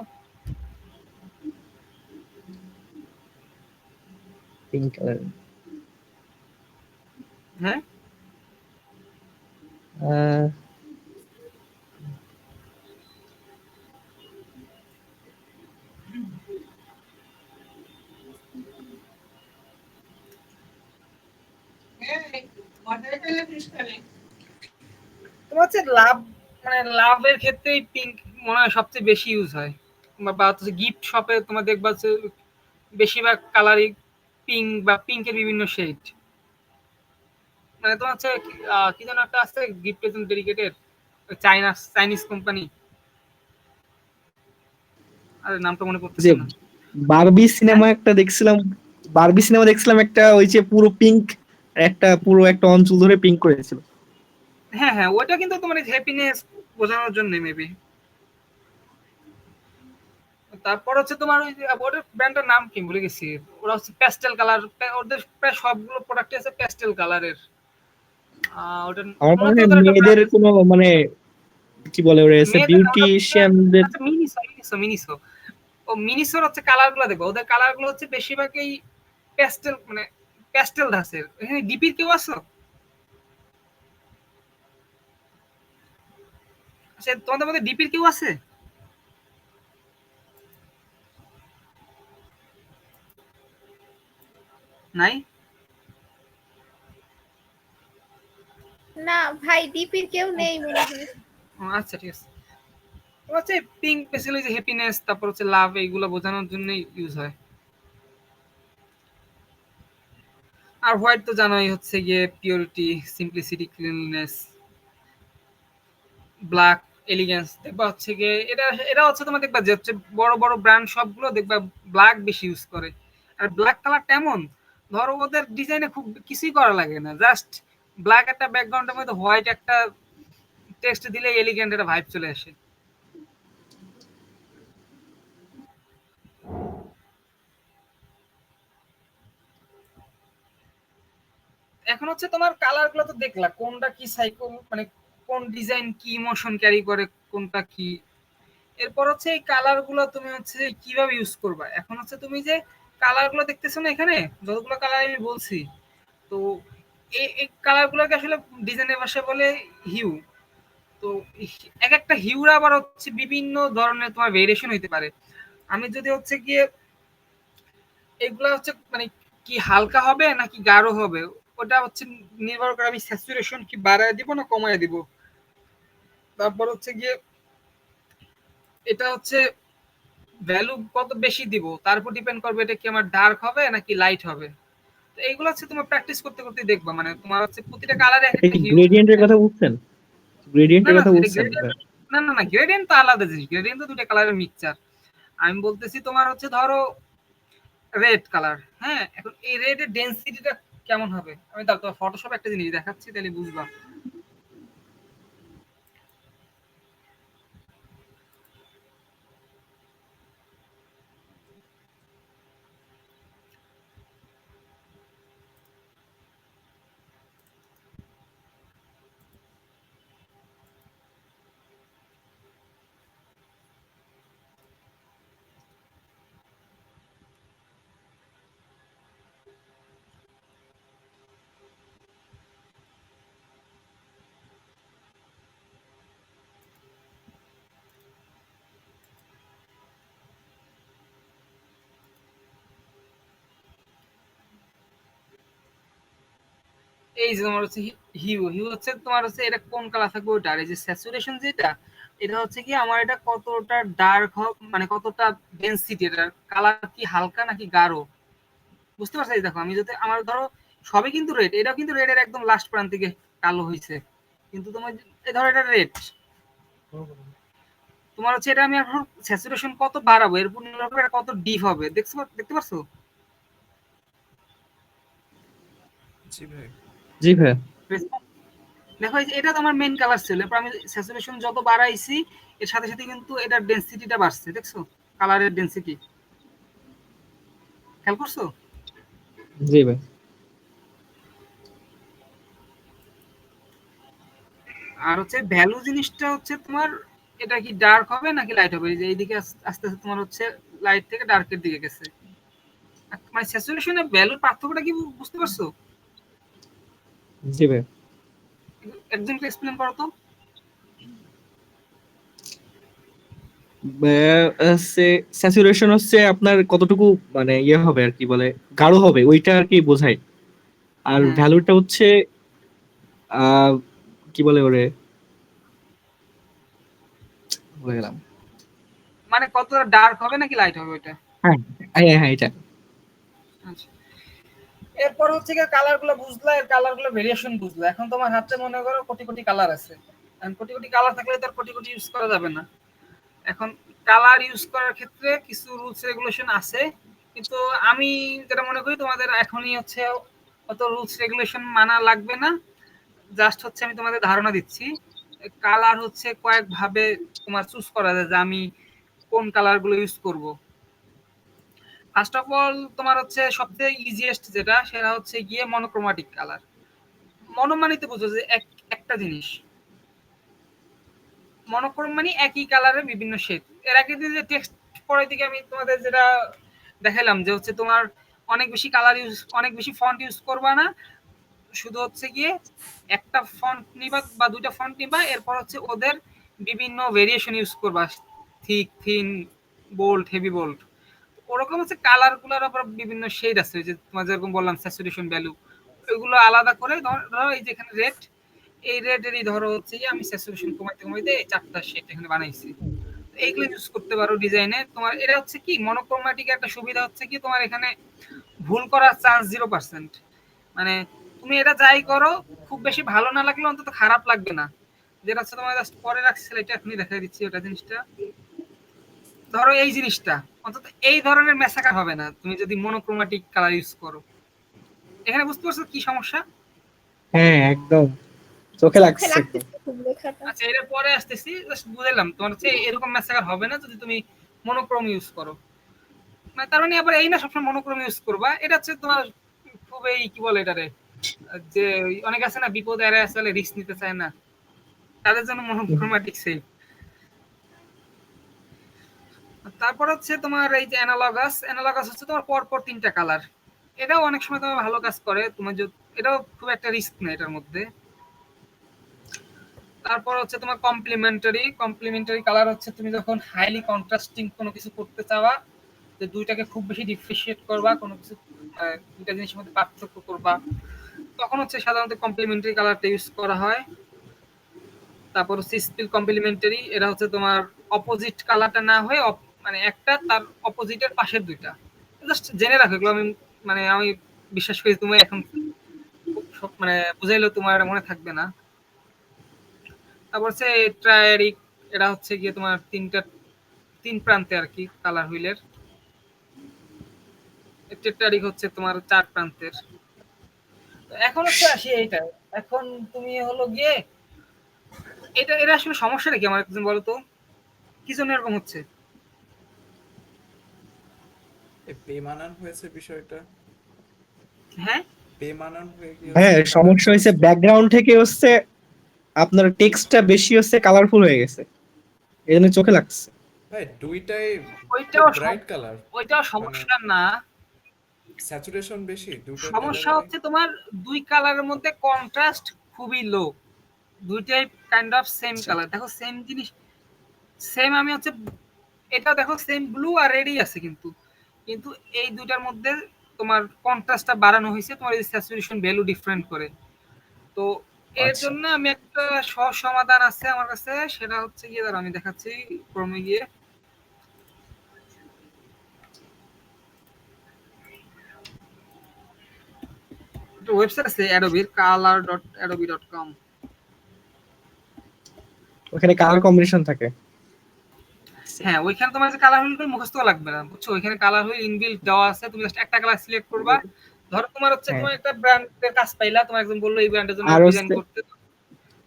পিঙ্ক কালার, হ্যাঁ, তোমার হচ্ছে লাভ মানে লাভের ক্ষেত্রেই পিঙ্ক মনে হয় সবচেয়ে বেশি ইউজ হয়। বা হচ্ছে গিফট শপে তোমার দেখবা হচ্ছে বেশিরভাগ কালারই পিঙ্ক বা পিঙ্কের বিভিন্ন শেড। মানে তোমার হচ্ছে কি যেন একটা আছে গিফটের জন্য ডেডিকেটেড, চাইনিজ কোম্পানি, আর নামটা মনে যে পড়তেছে না। বারবি হ্যাঁ, সিনেমা একটা দেখছিলাম, বারবি সিনেমা দেখছিলাম একটা, ওই যে পুরো পিঙ্ক, একটা পুরো একটা অঞ্চল ধরে পিঙ্ক করেছিল। হ্যাঁ, হ্যাঁ, ওটা কিন্তু তোমার হ্যাপিনেস বোঝানোর জন্য মেবি। তারপর হচ্ছে তোমার ওই যে ওদের ব্র্যান্ডের নাম কি ভুলে গেছি। ওরা হচ্ছে প্যাস্টেল কালার, ওদের প্রায় সবগুলো প্রোডাক্ট আছে প্যাস্টেল কালারের। ওটা আমার মনে মনে হচ্ছে হয় ওদের একটা মেয়েদের ব্র্যান্ড। কোনো মানে কি বলে ওরা, মেয়েদের না, ওটা বিউটিশিয়ানদের। আচ্ছা মিনিসো। ও মিনিসোর হচ্ছে কালার গুলো দেখো, ওদের কালার গুলো হচ্ছে বেশিরভাগই প্যাস্টেল মানে প্যাস্টেল ধাঁচের। এখানে ডিপির কেউ আছো? আচ্ছা, তোমাদের মধ্যে ডিপির কেউ আছে? নাই? না ভাই, ডিপির কেউ নেই মনে হয়। আচ্ছা ঠিক আছে। তো হচ্ছে পিঙ্ক বেসিক্যালি যে হ্যাপিনেস, তারপর হচ্ছে লাভ, এইগুলো বোঝানোর জন্যই ইউজ হয়। আর হোয়াইট তো জানোই হচ্ছে গিয়ে purity, simplicity, cleanliness. Black elegance দেখবা হচ্ছে গিয়ে এটা এটা হচ্ছে তোমার দেখবা যে হচ্ছে বড় বড় ব্র্যান্ড সবগুলো দেখবা ব্ল্যাক বেশি ইউজ করে। আর ব্ল্যাক কালারটা এমন, ধরো ওদের ডিজাইনে খুব কিছুই করা লাগে না, জাস্ট ব্ল্যাক একটা ব্যাকগ্রাউন্ডের মধ্যে হোয়াইট একটা টেক্সট দিলে এলিগেন্ট একটা ভাইব চলে আসে। এখন হচ্ছে তোমার কালার গুলো তো দেখলা কোনটা কি সাইকো মানে কোন ডিজাইন কি ইমোশন ক্যারি করে, কোনটা কি এরপর হচ্ছে এই কালার গুলো তুমি হচ্ছে কিভাবে ইউজ করবা। এখন হচ্ছে তুমি যে কালার গুলো দেখতেছো না এখানে, যতগুলো কালার আমি বলছি, তো এই কালার গুলোকে আসলে ডিজাইনের ভাষায় বলে হিউ। তো এক একটা হিউর আবার হচ্ছে বিভিন্ন ধরনের তোমার ভেরিয়েশন হইতে পারে। আমি যদি হচ্ছে গিয়ে এগুলা হচ্ছে মানে কি হালকা হবে নাকি গাঢ় হবে, ওটা হচ্ছে নির্ভর করে আমি স্যাচুরেশন কি বাড়ায় দিব না কমায় দিব। তারপর হচ্ছে গিয়ে এটা হচ্ছে ভ্যালু কত বেশি দিব তার উপর ডিপেন্ড করবে এটা কি আমার ডার্ক হবে নাকি লাইট হবে। তো এইগুলো হচ্ছে তোমার প্র্যাকটিস করতে করতে দেখবা, মানে তোমার হচ্ছে প্রতিটা কালারে এক এটা একটা কি হিউ। গ্রেডিয়েন্টের কথা বলছেন? না গ্রেডিয়েন্টের না কথা এটা বলছেন? গ্রেডিয়েন্ট, না গ্রেডিয়েন্ট তো আলাদা জিনিস, গ্রেডিয়েন্ট তো দুটো কালারের মিক্সচার। আমি বলতেছি তোমার হচ্ছে ধরো রেড কালার, হ্যাঁ, এখন এই রেড এর ডেনসিটিটা কেমন হবে, আমি তারপর ফটোশপে একটা জিনিস দেখাচ্ছি তাহলে বুঝবা। এই যে তোমার হচ্ছে হিউ, হিউ হচ্ছে তোমার হচ্ছে এটা কোন কালার থাকবে ওটা, আর এই যে স্যাচুরেশন যেটা, এটা হচ্ছে কি আমার এটা কতটা ডার্ক মানে কতটা ডেনসিটি, এটা কালার কি হালকা নাকি গাঢ়, বুঝতে পারছো? এই দেখো আমি যদি আমার ধরো সবই কিন্তু রেড, এটাও কিন্তু রেড এর একদম লাস্ট প্রান্তিকে কালো হয়েছে, কিন্তু তোমার এই ধরো এটা রেড, তোমার হচ্ছে এটা আমি এখন স্যাচুরেশন কত বাড়াবো এর উপর নির্ভর করে এটা কত ডিপ হবে, দেখতে পারছো? জি ভাই। জি ভাই। দেখো এই যে এটা তো আমার মেইন কালার ছিল, এরপর আমি স্যাচুরেশন যত বাড়াইছি এর সাথে সাথে কিন্তু এটার ডেনসিটিটা বাড়ছে, দেখছো কালারের ডেনসিটি, খেয়াল করছো? জি ভাই। আর হচ্ছে ভ্যালু জিনিসটা হচ্ছে তোমার এটা কি ডার্ক হবে নাকি লাইট হবে, এই যে এইদিকে আস্তে আস্তে তোমার হচ্ছে লাইট থেকে ডার্কের দিকে গেছে, মানে স্যাচুরেশনের ভ্যালুর পার্থক্যটা কি বুঝতে পারছো? জি ভাই। একজনকে এক্সপ্লেন করো তো। স্যাচুরেশন হচ্ছে আপনার কতটুকু মানে ইয়ে হবে আর কি বলে, গাঢ় হবে ওইটা আর কি বোঝায়। আর হ্যাঁ, ভ্যালুটা হচ্ছে আহ কি বলে ওরে, ভুলে গেলাম। মানে কতটা ডার্ক হবে নাকি লাইট হবে ওইটা। হ্যাঁ হ্যাঁ হ্যাঁ এটা। আচ্ছা, এরপর হচ্ছে কি কালার গুলো বুঝলা, এর কালার গুলো ভেরিয়েশন বুঝলা, এখন তোমার হাতে মনে করো কোটি কোটি কালার আছে, এখন কোটি কোটি কালার থাকলে তার কোটি কোটি ইউজ করা যাবে না। এখন কালার ইউজ করার ক্ষেত্রে কিছু রুলস রেগুলেশন আছে, কিন্তু আমি যেটা মনে করি তোমাদের এখনই হচ্ছে অত রুলস রেগুলেশন মানা লাগবে না। জাস্ট হচ্ছে আমি তোমাদের ধারণা দিচ্ছি, কালার হচ্ছে কয়েক ভাবে তোমার চুজ করা যায় যে আমি কোন কালার গুলো ইউজ করব। ফার্স্ট অফ অল তোমার হচ্ছে সবচেয়ে ইজিয়েস্ট যেটা সেটা হচ্ছে গিয়ে মনোক্রোমাটিক কালার। মনো মানিতে বুঝো যে একটা জিনিস, মনোক্রোম মানে একই কালারের বিভিন্ন শেড। এর আগে যে টেক্সট পরের দিকে আমি তোমাদের যেটা দেখালাম যে হচ্ছে তোমার অনেক বেশি কালার ইউজ, অনেক বেশি ফন্ট ইউজ করবা না, শুধু হচ্ছে গিয়ে একটা ফন্ট নিবা বা দুইটা ফন্ট নিবা, এরপর হচ্ছে ওদের বিভিন্ন ভেরিয়েশন ইউজ করবা, thick, thin, bold, heavy bold. ওরকম হচ্ছে কালার গুলার আবার বিভিন্ন শেড আছে, যে তোমার যেরকম বললাম স্যাচুরেশন ভ্যালু, ওইগুলো আলাদা করে ধরো এই যে এখানে রেড, এই রেডেরই ধরো হচ্ছে যে আমি স্যাচুরেশন কমাইতে কমাইতে এই চারটা শেড এখানে বানাইছি। এইগুলো ইউজ করতে পারো ডিজাইনে। তোমার এটা হচ্ছে কি মনোক্রোমাটিক একটা সুবিধা হচ্ছে কি তোমার এখানে ভুল করার চান্স 0%, মানে তুমি এটা যাই করো খুব বেশি ভালো না লাগলে অন্তত খারাপ লাগবে না। যেটা হচ্ছে তোমার জাস্ট পরে রাখছিল এটা এখনই দেখাই দিচ্ছি, ওটা জিনিসটা ধরো এই জিনিসটা অন্তত এই ধরনের মেসাকার হবে না তুমি যদি মনোক্রোমাটিক কালার ইউজ করো। এখানে বুঝতে পারছো কি সমস্যা? হ্যাঁ একদম চোখে চোখে লাগছে একদম। লাগতেছে খুব লেখাটা। আচ্ছা, এর পরে আসতেছি, জাস্ট বুঝলাম তোমার হচ্ছে এরকম মেসাকার হবে না যদি তুমি মনোক্রোম ইউজ করো। মানে তার মানে আবার এই না সবসময় মনোক্রোম ইউজ করবা, এটা হচ্ছে তোমার খুবই কি বলে এটারে, যে অনেক আছে না বিপদ এড়ায় আসলে রিস্ক নিতে চায় না, তাদের জন্য মনোক্রোমাটিক সেফ। তারপর হচ্ছে তোমার এই যে অ্যানালগাস হচ্ছে তোমার পরপর 3টা কালার। এটাও অনেক সময় তোমার ভালো কাজ করে। তোমার এটাও খুব একটা রিস্ক নেই এটার মধ্যে। তারপর হচ্ছে তোমার কমপ্লিমেন্টারি কালার হচ্ছে তুমি যখন হাইলি কন্ট্রাস্টিং কোনো কিছু করতে চাওয়া, যে দুইটাকে খুব বেশি ডিফারেন্সিয়েট করবা, কোনো কিছু দুইটা জিনিসের মধ্যে পার্থক্য করবা, তখন হচ্ছে সাধারণত কমপ্লিমেন্টারি কালারটা ইউজ করা হয়। তারপর হচ্ছে স্পিল কমপ্লিমেন্টারি, এটা হচ্ছে তোমার অপোজিট কালারটা না হয়ে মানে একটা তার অপোজিটের পাশের দুইটা। জাস্ট জেনে রাখো এগুলো। আমি বিশ্বাস করি তুমি এখন মানে বুঝাইলেও তোমার মনে থাকবে না। তারপর হচ্ছে ট্রায়ারিক, এটা হচ্ছে গিয়ে তোমার তিন প্রান্তে আর কি কালার হুইলের। টেট্রারিক হচ্ছে তোমার 4 প্রান্তের। তো এখন হচ্ছে আসি এইটা। এখন তুমি হলো গিয়ে এটা আসলে সমস্যাটা কি আমার একজন বলো তো, কি জন্য এরকম হচ্ছে? বেমানান হয়েছে বিষয়টা, হ্যাঁ, বেমানান হয়ে হ্যাঁ, গিয়েছে সমস্যা হয়েছে ব্যাকগ্রাউন্ড থেকে হচ্ছে আপনার টেক্সটটা বেশি হচ্ছে কালারফুল হয়ে গেছে, এই জন্য চোখে লাগছে। ভাই। দুইটাই খুব ওইটাও ব্রাইট কালার, ওইটাও মানে সমস্যা না। স্যাচুরেশন বেশি দুইটার সমস্যা কালারেরই। হচ্ছে তোমার দুই কালারের মধ্যে কন্ট্রাস্ট খুবই লো। দুইটাই কাইন্ড অফ সেম আচ্ছা, কালার, দেখো সেম জিনিস, সেম আমি হচ্ছে এটা দেখো সেম ব্লু আর রেডই আছে, কিন্তু কিন্তু এই দুইটার মধ্যে তোমার কন্ট্রাস্টটা বাড়ানো হয়েছে, তোমার এই স্যাচুরেশন ভ্যালু ডিফারেন্ট করে। তো এর আচ্ছা। জন্য আমি একটা সহজ সমাধান আছে আমার কাছে, সেটা হচ্ছে গিয়ে ধরো আমি দেখাচ্ছি ক্রমে গিয়ে। একটা ওয়েবসাইট আছে অ্যাডোবির, color.adobe.com। ওখানে কালার কম্বিনেশন থাকে। হ্যাঁ, ওইখানে তোমার যে কালার হুইল মুখস্থ লাগবে না, বুঝছো? ওইখানে কালার হুইল ইনবিল্ট দেওয়া আছে, তুমি জাস্ট একটা কালার সিলেক্ট করবা। ধরো তোমার হচ্ছে হ্যাঁ, তোমার একটা ব্র্যান্ডের কাজ পাইলা, তোমার একজন বললো এই ব্র্যান্ডের জন্য আর ডিজাইন হচ্ছে করতে,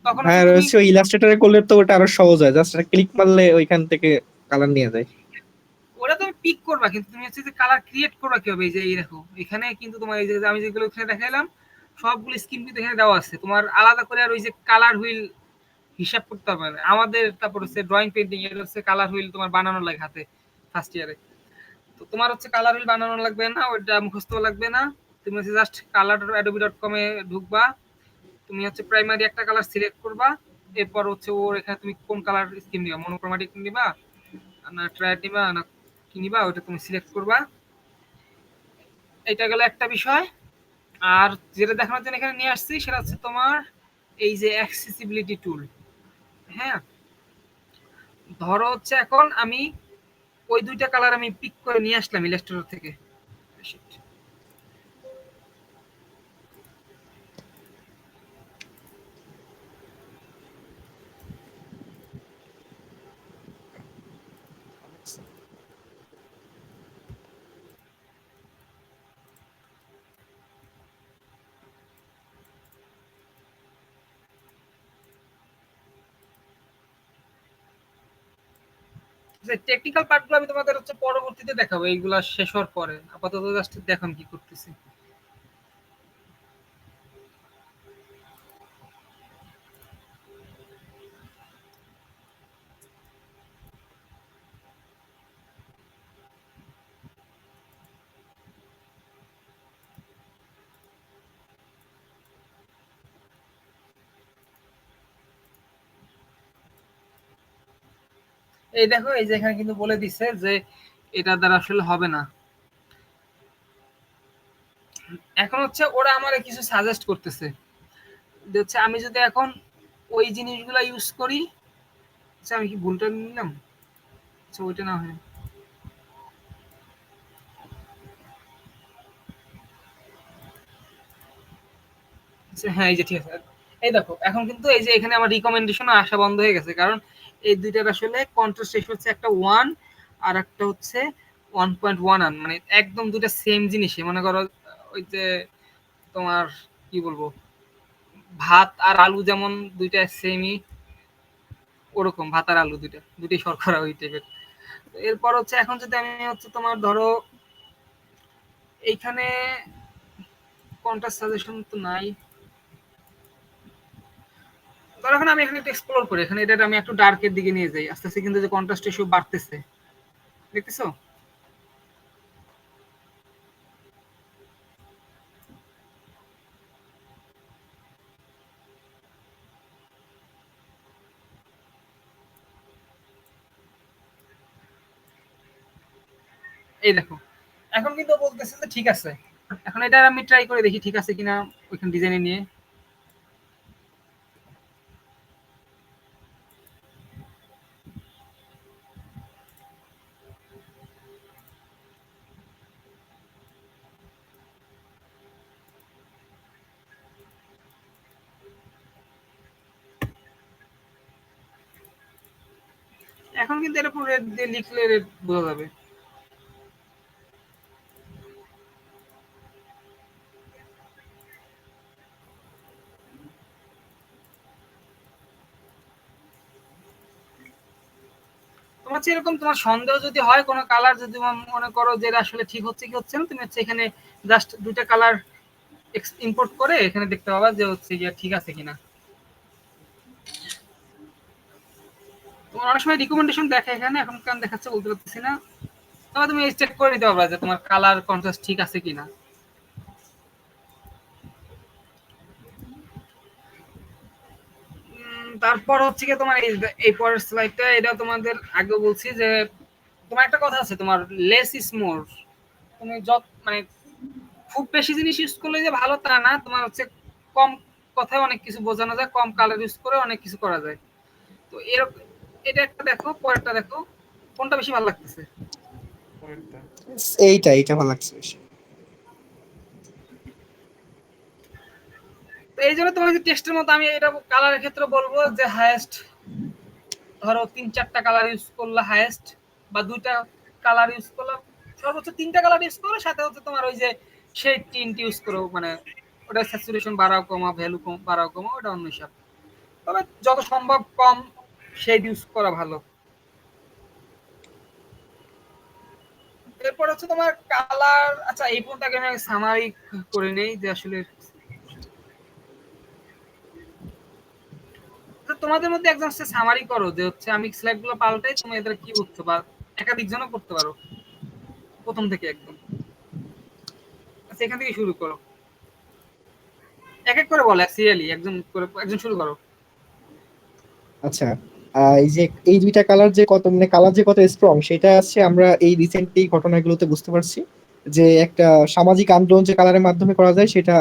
তখন হচ্ছে হ্যাঁ তুমি রয়েছে, ওই ইলাস্ট্রেটরে করলে তো ওটা আরো সহজ হয়, জাস্ট ক্লিক মারলে ওইখান থেকে কালার নিয়ে যায়। ওটা তুমি পিক করবা, কিন্তু তুমি হচ্ছে যে কালার ক্রিয়েট করবা কিভাবে? এই যে এই দেখো এখানে কিন্তু তোমার এই যে আমি যেগুলো এখানে দেখাইলাম সবগুলো স্কিম কিন্তু এখানে দেওয়া আছে, তোমার আলাদা করে আর ওই যে কালার হুইল হিসাব করতে হবে না আমাদের। তারপর হচ্ছে ড্রয়িং পেন্টিং, এর হচ্ছে কালার হুইল তোমার বানানো লাগে হাতে ফার্স্ট ইয়ারে। তো তোমার হচ্ছে কালার হুইল বানানো লাগবে না, ওইটা মুখস্থ লাগবে না। তুমি হচ্ছে জাস্ট color.adobe.com এ ঢুকবা, তুমি হচ্ছে প্রাইমারি একটা কালার সিলেক্ট করবা, এরপর হচ্ছে ওর এখানে তুমি কোন কালার স্কিম নিবা, মনোক্রোমাটিক নিবা না ট্রায়াড নিবা না কি নিবা, ওটা তুমি সিলেক্ট করবা। এটা গেল একটা বিষয়। আর যেটা দেখানোর জন্য এখানে নিয়ে আসছি সেটা হচ্ছে তোমার এই যে অ্যাক্সেসিবিলিটি টুল। হ্যাঁ, ধরো হচ্ছে এখন আমি ওই দুইটা কালার আমি পিক করে নিয়ে আসলাম ইলাস্ট্রেটর থেকে। যে টেকনিক্যাল পার্টগুলো আমি তোমাদের হচ্ছে পরবর্তীতে দেখাবো, এইগুলা শেষ হওয়ার পরে। আপাতত জাস্ট দেখুন কি করতেছি। এই দেখো, এই যে এখানে কিন্তু বলে দিছে যে এটা দ্বারা আসলে হবে না। এখন হচ্ছে ওরা আমার কিছু সাজেস্ট করতেছে যে হচ্ছে আমি যদি এখন ওই জিনিসগুলা ইউজ করি। আচ্ছা, আমি কি ভুলটা নিলাম? আচ্ছা, ওইটা না হয়। আচ্ছা, হ্যাঁ, এই যে ঠিক আছে। এই দেখো এখন কিন্তু এই যে এখানে আমার রিকমেন্ডেশন আসা বন্ধ হয়ে গেছে, কারণ এই দুইটার আসলে কন্ট্রাস্ট রেশিও হচ্ছে একটা 1 আর একটা হচ্ছে 1.1, মানে একদম দুইটা সেম জিনিসই। মনে করো ওই যে তোমার কি বলবো, ভাত আর আলু যেমন দুইটা সেমই, ওরকম ভাত আর আলু দুইটাই শর্করা ওই টাইপের। এরপর হচ্ছে এখন যদি আমি হচ্ছে তোমার ধরো এইখানে কন্ট্রাস্ট সাজেশন তো নাই। ধরো এখন আমি এখানে একটু এক্সপ্লোর করি, এখানে এটা আমি একটু ডার্কের দিকে নিয়ে যাই, আস্তে আস্তে কিন্তু যে কন্ট্রাস্ট ইস্যু বাড়তেছে। দেখতেছো? এই দেখো, এখন কিন্তু বলতেছে যে ঠিক আছে। এখন এটা আমি ট্রাই করে দেখি ঠিক আছে কিনা ওইখানে ডিজাইনে নিয়ে। এখন কিন্তু এর উপর রেড দিয়ে লিখলে রেড বোঝা যাবে। তোমার হচ্ছে এরকম তোমার সন্দেহ যদি হয় কোনো কালার, যদি মনে করো যে এটা আসলে ঠিক হচ্ছে কি হচ্ছে না, তুমি হচ্ছে এখানে জাস্ট দুইটা কালার ইম্পোর্ট করে এখানে দেখতে পাবা যে হচ্ছে গিয়ে ঠিক আছে কিনা। তোমার অনেক সময় রিকমেন্ডেশন দেখে এখানে, এখন কেন দেখাচ্ছে বলতে পারতেছি না। তবে তুমি চেক করে নিতে পারবা যে তোমার কালার কন্ট্রাস্ট ঠিক আছে কিনা। তারপর হচ্ছে কি তোমার এই পরের স্লাইডটা, এটা তোমাদের আগে বলছি যে তোমার একটা কথা আছে, তোমার লেস ইজ মোর। তুমি যত মানে খুব বেশি জিনিস ইউজ করলে যে ভালো তা না, তোমার হচ্ছে কম কথায় অনেক কিছু বোঝানো যায়, কম কালার ইউজ করে অনেক কিছু করা যায়। তো এরকম এটা একটা দেখো, পরেরটা দেখো, কোনটা বেশি ভালো লাগতেছে? পরেরটা। এইটা ভালো লাগছে বেশি। তো এই জন্য তোমার যে টেস্টের মতো আমি এটা কালারের ক্ষেত্রে বলবো যে হাইয়েস্ট ধরো 3-4টা কালার ইউজ করলে হাইয়েস্ট, বা 2টা কালার ইউজ করলে সর্বোচ্চ 3টা কালার ইউজ করো, সাথে হচ্ছে তোমার ওই যে শেড টিন্ট ইউজ করো, মানে ওটা স্যাচুরেশন বাড়াও কমা, ভ্যালু কম বাড়াও কমা, ওটা অন্য হিসাব। তবে যত সম্ভব কম শেড ইউজ করা ভালো। এরপর হচ্ছে তোমার কালার। আচ্ছা, এই পর্যন্ত আগে আমি সামারি করে নেই যে আসলে তো তোমাদের মধ্যে একজন হচ্ছে সামারি করো যে হচ্ছে আমি স্লাইড গুলো পাল্টাই, তুমি এদের কি বুঝতে পারো, একাধিক জনও করতে পারো প্রথম থেকে একদম। আচ্ছা, এখান থেকে শুরু করো, এক এক করে বলো, সিরিয়ালি একজন করে, একজন শুরু করো। আচ্ছা, এই যে এই দুইটা কালার যে কত, মানে কালার যে কত স্ট্রং, সেটা আছে আমরা এই রিসেন্টলি ঘটনাগুলোতে বুঝতে পারছি। যে একটা সামাজিক আন্দোলন যে কালারের মাধ্যমে করা যায়, সেটা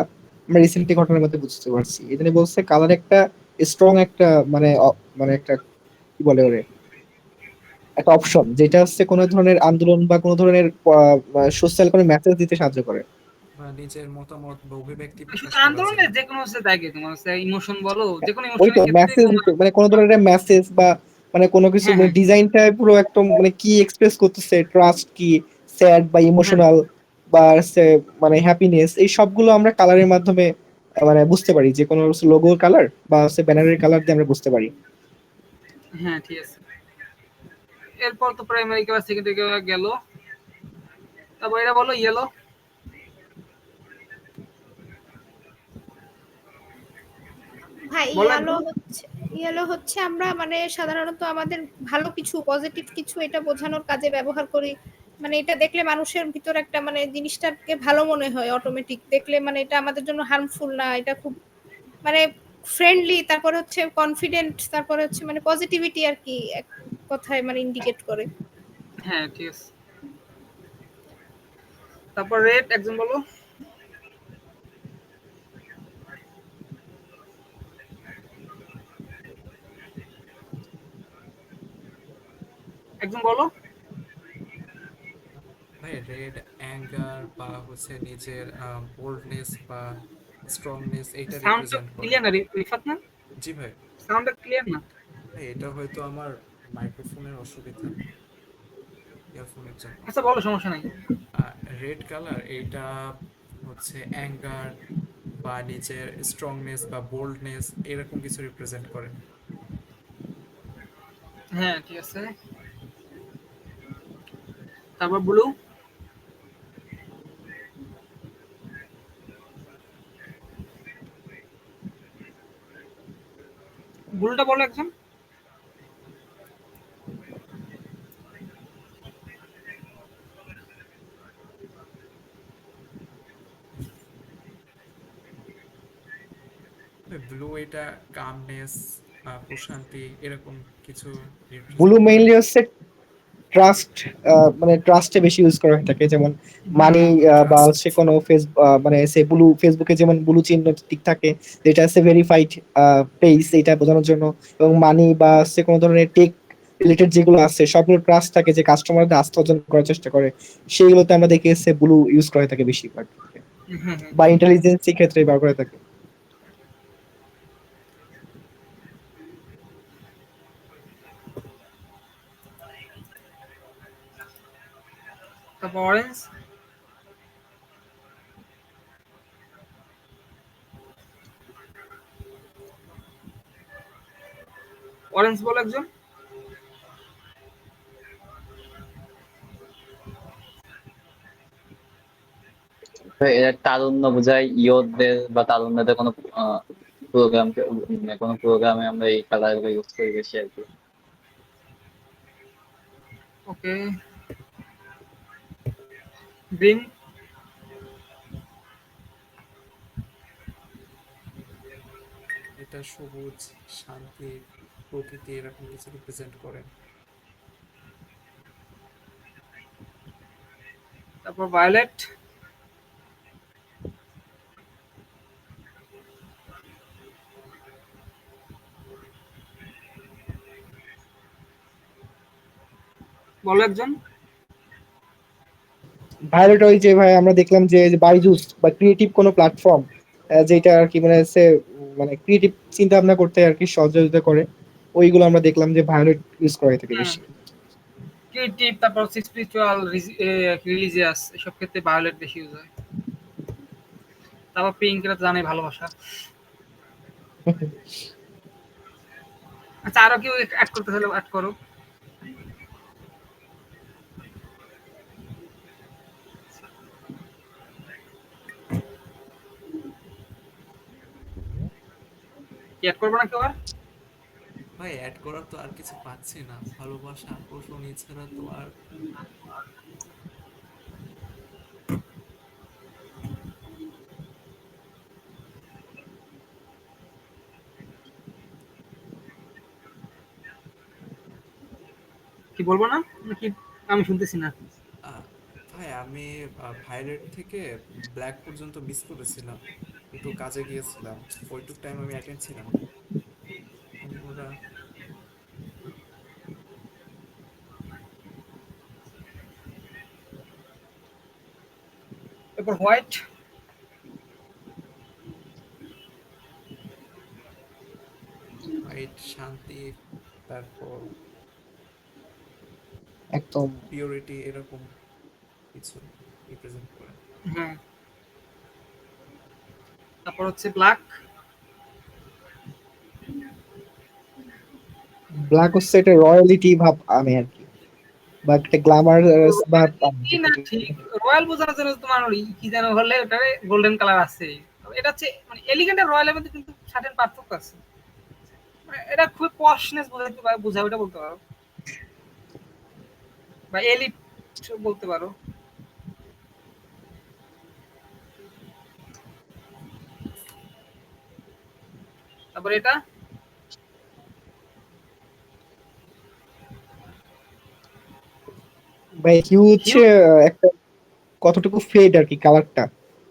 আমরা রিসেন্টলি ঘটনার মধ্যে বুঝতে পারছি। এই জন্য বলছে কালার একটা স্ট্রং একটা মানে মানে একটা কি বলে ওরে, একটা অপশন যেটা হচ্ছে কোনো ধরনের আন্দোলন বা কোনো ধরনের সোশ্যাল কোনো মেসেজ দিতে সাহায্য করে। বা নিজের মতামত বা অভিব্যক্তি শুধু প্রকাশ করার জন্য। আন্দোলনের যে কোনো হচ্ছে দেখে তোমার হচ্ছে ইমোশন বলো, যে কোনো ওই তো ইমোশনের ক্ষেত্রে মেসেজ তোমার। দিতে, মানে কোনো ধরনের মেসেজ বা মানে কোনো কিছু, হ্যাঁ, মানে হ্যাঁ, ডিজাইনটা পুরো একদম মানে কি এক্সপ্রেস করতেছে, ট্রাস্ট কি, স্যাড বা হ্যাঁ, ইমোশনাল বা মানে হ্যাপিনেস, এই সবগুলো আমরা কালারের মাধ্যমে মানে বুঝতে পারি। যে কোনো লোগোর কালার বা ব্যানারের কালার দিয়ে আমরা বুঝতে পারি। হ্যাঁ, ঠিক আছে। এরপর তো প্রাইমারি ক্লাস, সেকেন্ডারি ক্লাস গেল, তারপর এটা বলো ইয়েলো। ভাই বলো একদম। ইয়েলো হচ্ছে আমরা মানে সাধারণত আমাদের ভালো কিছু পজিটিভ কিছু এটা বোঝানোর কাজে ব্যবহার করি। মানে এটা দেখলে মানুষের ভিতর একটা মানে জিনিসটাকে ভালো মনে হয় অটোমেটিক দেখলে, মানে এটা আমাদের জন্য হার্মফুল না, এটা খুব মানে ফ্রেন্ডলি, তারপরে হচ্ছে কনফিডেন্ট, তারপরে হচ্ছে মানে পজিটিভিটি আর কি, এক কথায় মানে ইন্ডিকেট করে। হ্যাঁ, ঠিক আছে। তারপর রেড, একজন বলো। একজন বলো। ভাই রেড অ্যাঙ্গার বা হচ্ছে নিজের বোল্ডনেস বা স্ট্রংনেস এইটা সাউন্ডটা রিপ্রেজেন্ট করে। ক্লিয়ার না রিফাত না? জি ভাই। সাউন্ডটা ক্লিয়ার না? ভাই এটা হয়তো আমার মাইক্রোফোনের অসুবিধা, ইয়ারফোনের জন্য। আচ্ছা বলো, সমস্যা নাই। রেড কালার এইটা হচ্ছে অ্যাঙ্গার বা নিজের স্ট্রংনেস বা বোল্ডনেস এরকম কিছু রিপ্রেজেন্ট করে। হ্যাঁ, ঠিক আছে। তারপর ব্লু। ব্লুটা বলো একজন। ব্লু এটা কামনেস, প্রশান্তি এরকম কিছু ব্লু রিপ্রেজেন্ট করে। মেইনলি হচ্ছে ট্রাস্ট, মানে ট্রাস্টে বেশি ইউজ করা হয়ে থাকে, যেমন মানি বা ট্রাস্ট। হচ্ছে কোনো মানে সে ব্লু ফেসবুকে যেমন ব্লু চিহ্ন টিক থাকে, যেটা হচ্ছে ভেরিফাইড পেজ, এটা বোঝানোর জন্য। এবং মানি বা হচ্ছে কোনো ধরনের টেক রিলেটেড যেগুলো আছে সবগুলো ট্রাস্ট থাকে, যে কাস্টমারদের আস্থা অর্জন করার চেষ্টা করে, সেইগুলোতে আমরা দেখি হচ্ছে ব্লু ইউজ করা হয়ে থাকে বেশিরভাগ, বা ইন্টেলিজেন্সি ক্ষেত্রে ব্যবহার করে থাকে। তারপর অরেঞ্জ, অরেঞ্জ বল একজন। তো এর তারুণ্য বোঝায় ইয়তদের বা তারুণ্যদের কোনো প্রোগ্রাম, মানে কোনো প্রোগ্রামে আমরা এই কালার গুলো ইউজ করি বেশি আর কি। ওকে, গ্রিন, এটা সবুজ, শান্তি, প্রকৃতি এরকম কিছু রিপ্রেজেন্ট করে। তারপর ভায়োলেট, বলো একজন। ভায়োলেট ওই যে ভাই আমরা দেখলাম যে বাইজুস বা ক্রিয়েটিভ কোনো প্ল্যাটফর্ম, যেটা আর কি মানে হচ্ছে মানে ক্রিয়েটিভ চিন্তা ভাবনা করতে আর কি সহযোগিতা করে, ওইগুলো আমরা দেখলাম যে ভায়োলেট ইউজ করা হয়ে থাকে বেশি। ক্রিয়েটিভ, তারপর হচ্ছে স্পিরিচুয়াল, রিলিজিয়াস, এসব ক্ষেত্রে ভায়োলেট বেশি ইউজ হয়। তারপর পিঙ্ক, এটা তো জানাই ভালোবাসা। আচ্ছা, আরো কেউ অ্যাড করতে হলে অ্যাড করো। কি অ্যাড করবো না কেউ আর? ভাই অ্যাড করার তো আর কিছু পাচ্ছি না, ভালোবাসা আকর্ষণ এছাড়া তো আর। কি বলবো না নাকি? আমি শুনতেছি না। আহ, ভাই আমি ভায়োলেট থেকে ব্ল্যাক পর্যন্ত মিস করেছিলাম, একটু কাজে গিয়েছিলাম, ওইটুক টাইম আমি অ্যাটেন্ড ছিলাম না। অন্যরা তারপর হোয়াইট, হোয়াইট শান্তি, তারপর একদম। পিওরিটি এরকম কিছু রিপ্রেজেন্ট করে। হ্যাঁ। তারপর হচ্ছে ব্ল্যাক, ব্ল্যাক হচ্ছে একটা রয়্যালিটি ভাব আনে আর কি, বা একটা গ্ল্যামার ভাব আনে। কি না ঠিক, রয়্যাল বোঝানোর জন্য তোমার ওই কি যেন হলে ওটারে গোল্ডেন কালার আছে। এটা হচ্ছে মানে এলিগেন্ট আর রয়্যালের মধ্যে কিন্তু সার্টেন পার্থক্য আছে। মানে এটা খুব পশনেস বোঝাইতে পারে, বোঝায় ওটা বলতে পারো, বা এলিট বলতে পারো। তারপর এটা ভাই হিউ হচ্ছে হিউ, একটা কতটুকু ফেড আর কি কালারটা,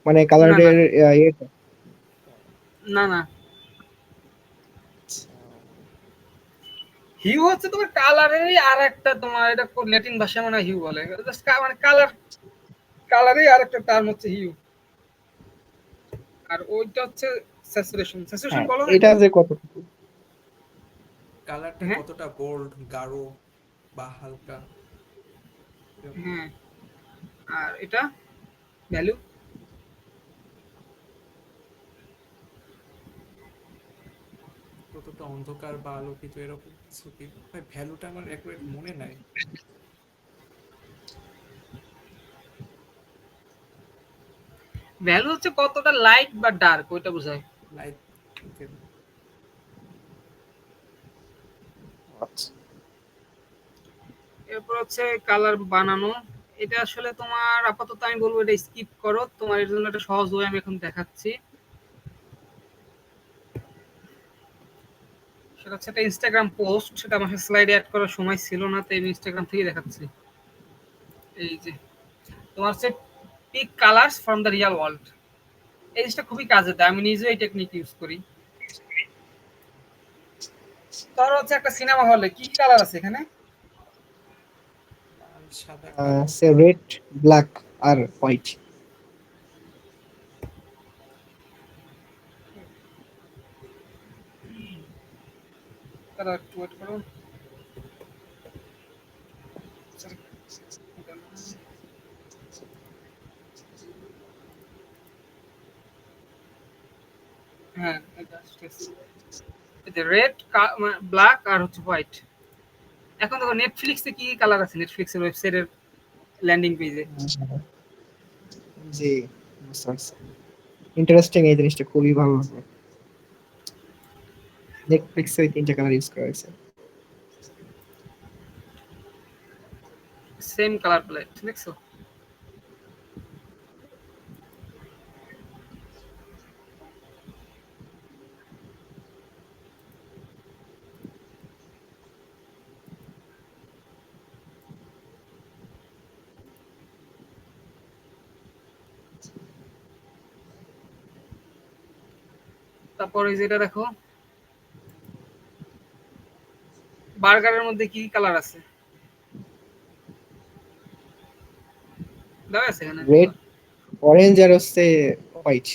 মানে না না কালারের ইয়েটা। না না, হিউ হচ্ছে তোমার কালারেরই আর একটা, তোমার এটা ল্যাটিন ভাষায় মানে হিউ বলে, জাস্ট মানে কালার, কালারই আর একটা টার্ম হচ্ছে হিউ। আর ওইটা হচ্ছে স্যাচুরেশন, স্যাচুরেশন হ্যাঁ, বলো না এটা একটু। যে কতটুকু কালারটা হ্যাঁ কতটা বোল্ড, গাঢ় বা হালকা এরকম। হ্যাঁ। আর এটা ভ্যালু, কতটা অন্ধকার বা আলোকিত এরকম কিছু কি। ভাই ভ্যালুটা আমার অ্যাকুরেট মনে নাই। ভ্যালু হচ্ছে কতটা লাইট বা ডার্ক, ওইটা বোঝায়। লাইট। ওকে। আচ্ছা। এরপর হচ্ছে কালার বানানো। এটা আসলে তোমার আপাতত আমি বলবো এটা স্কিপ করো, তোমার এর জন্য একটা সহজ ওয়ে আমি এখন দেখাচ্ছি। এটা হচ্ছে একটা ইনস্টাগ্রাম পোস্ট, সেটা আমার স্লাইডে অ্যাড করার সময় ছিল না, তাই আমি ইনস্টাগ্রাম থেকে দেখাচ্ছি। এই যে তোমার হচ্ছে pick colours from the real world, এই জিনিসটা খুবই কাজে দেয়, আমি নিজেও এই টেকনিক ইউজ করি। ধরো হচ্ছে একটা সিনেমা হলে কি কালার আছে এখানে? লাল, সাদা, কালো। সে রেড, ব্ল্যাক আর হোয়াইট। তারা একটু ওয়েট করো। হ্যাঁ, রেড, ব্ল্যাক আর হচ্ছে হোয়াইট। এখন দেখো নেটফ্লিক্সে কি কালার আছে, নেটফ্লিক্সের ওয়েবসাইটের ল্যান্ডিং পেজে। জি, ইন্টারেস্টিং, এই জিনিসটা খুবই ভালো লাগবে। নেটফ্লিক্সে ওই তিনটা কালার ইউজ করা হয়েছে। সেম কালার প্যালেট দেখছো? তারপর এই যেটা দেখো, বার্গারের মধ্যে কি কালার আছে দেওয়া আছে এখানে? রেড, অরেঞ্জ আর হচ্ছে হোয়াইট।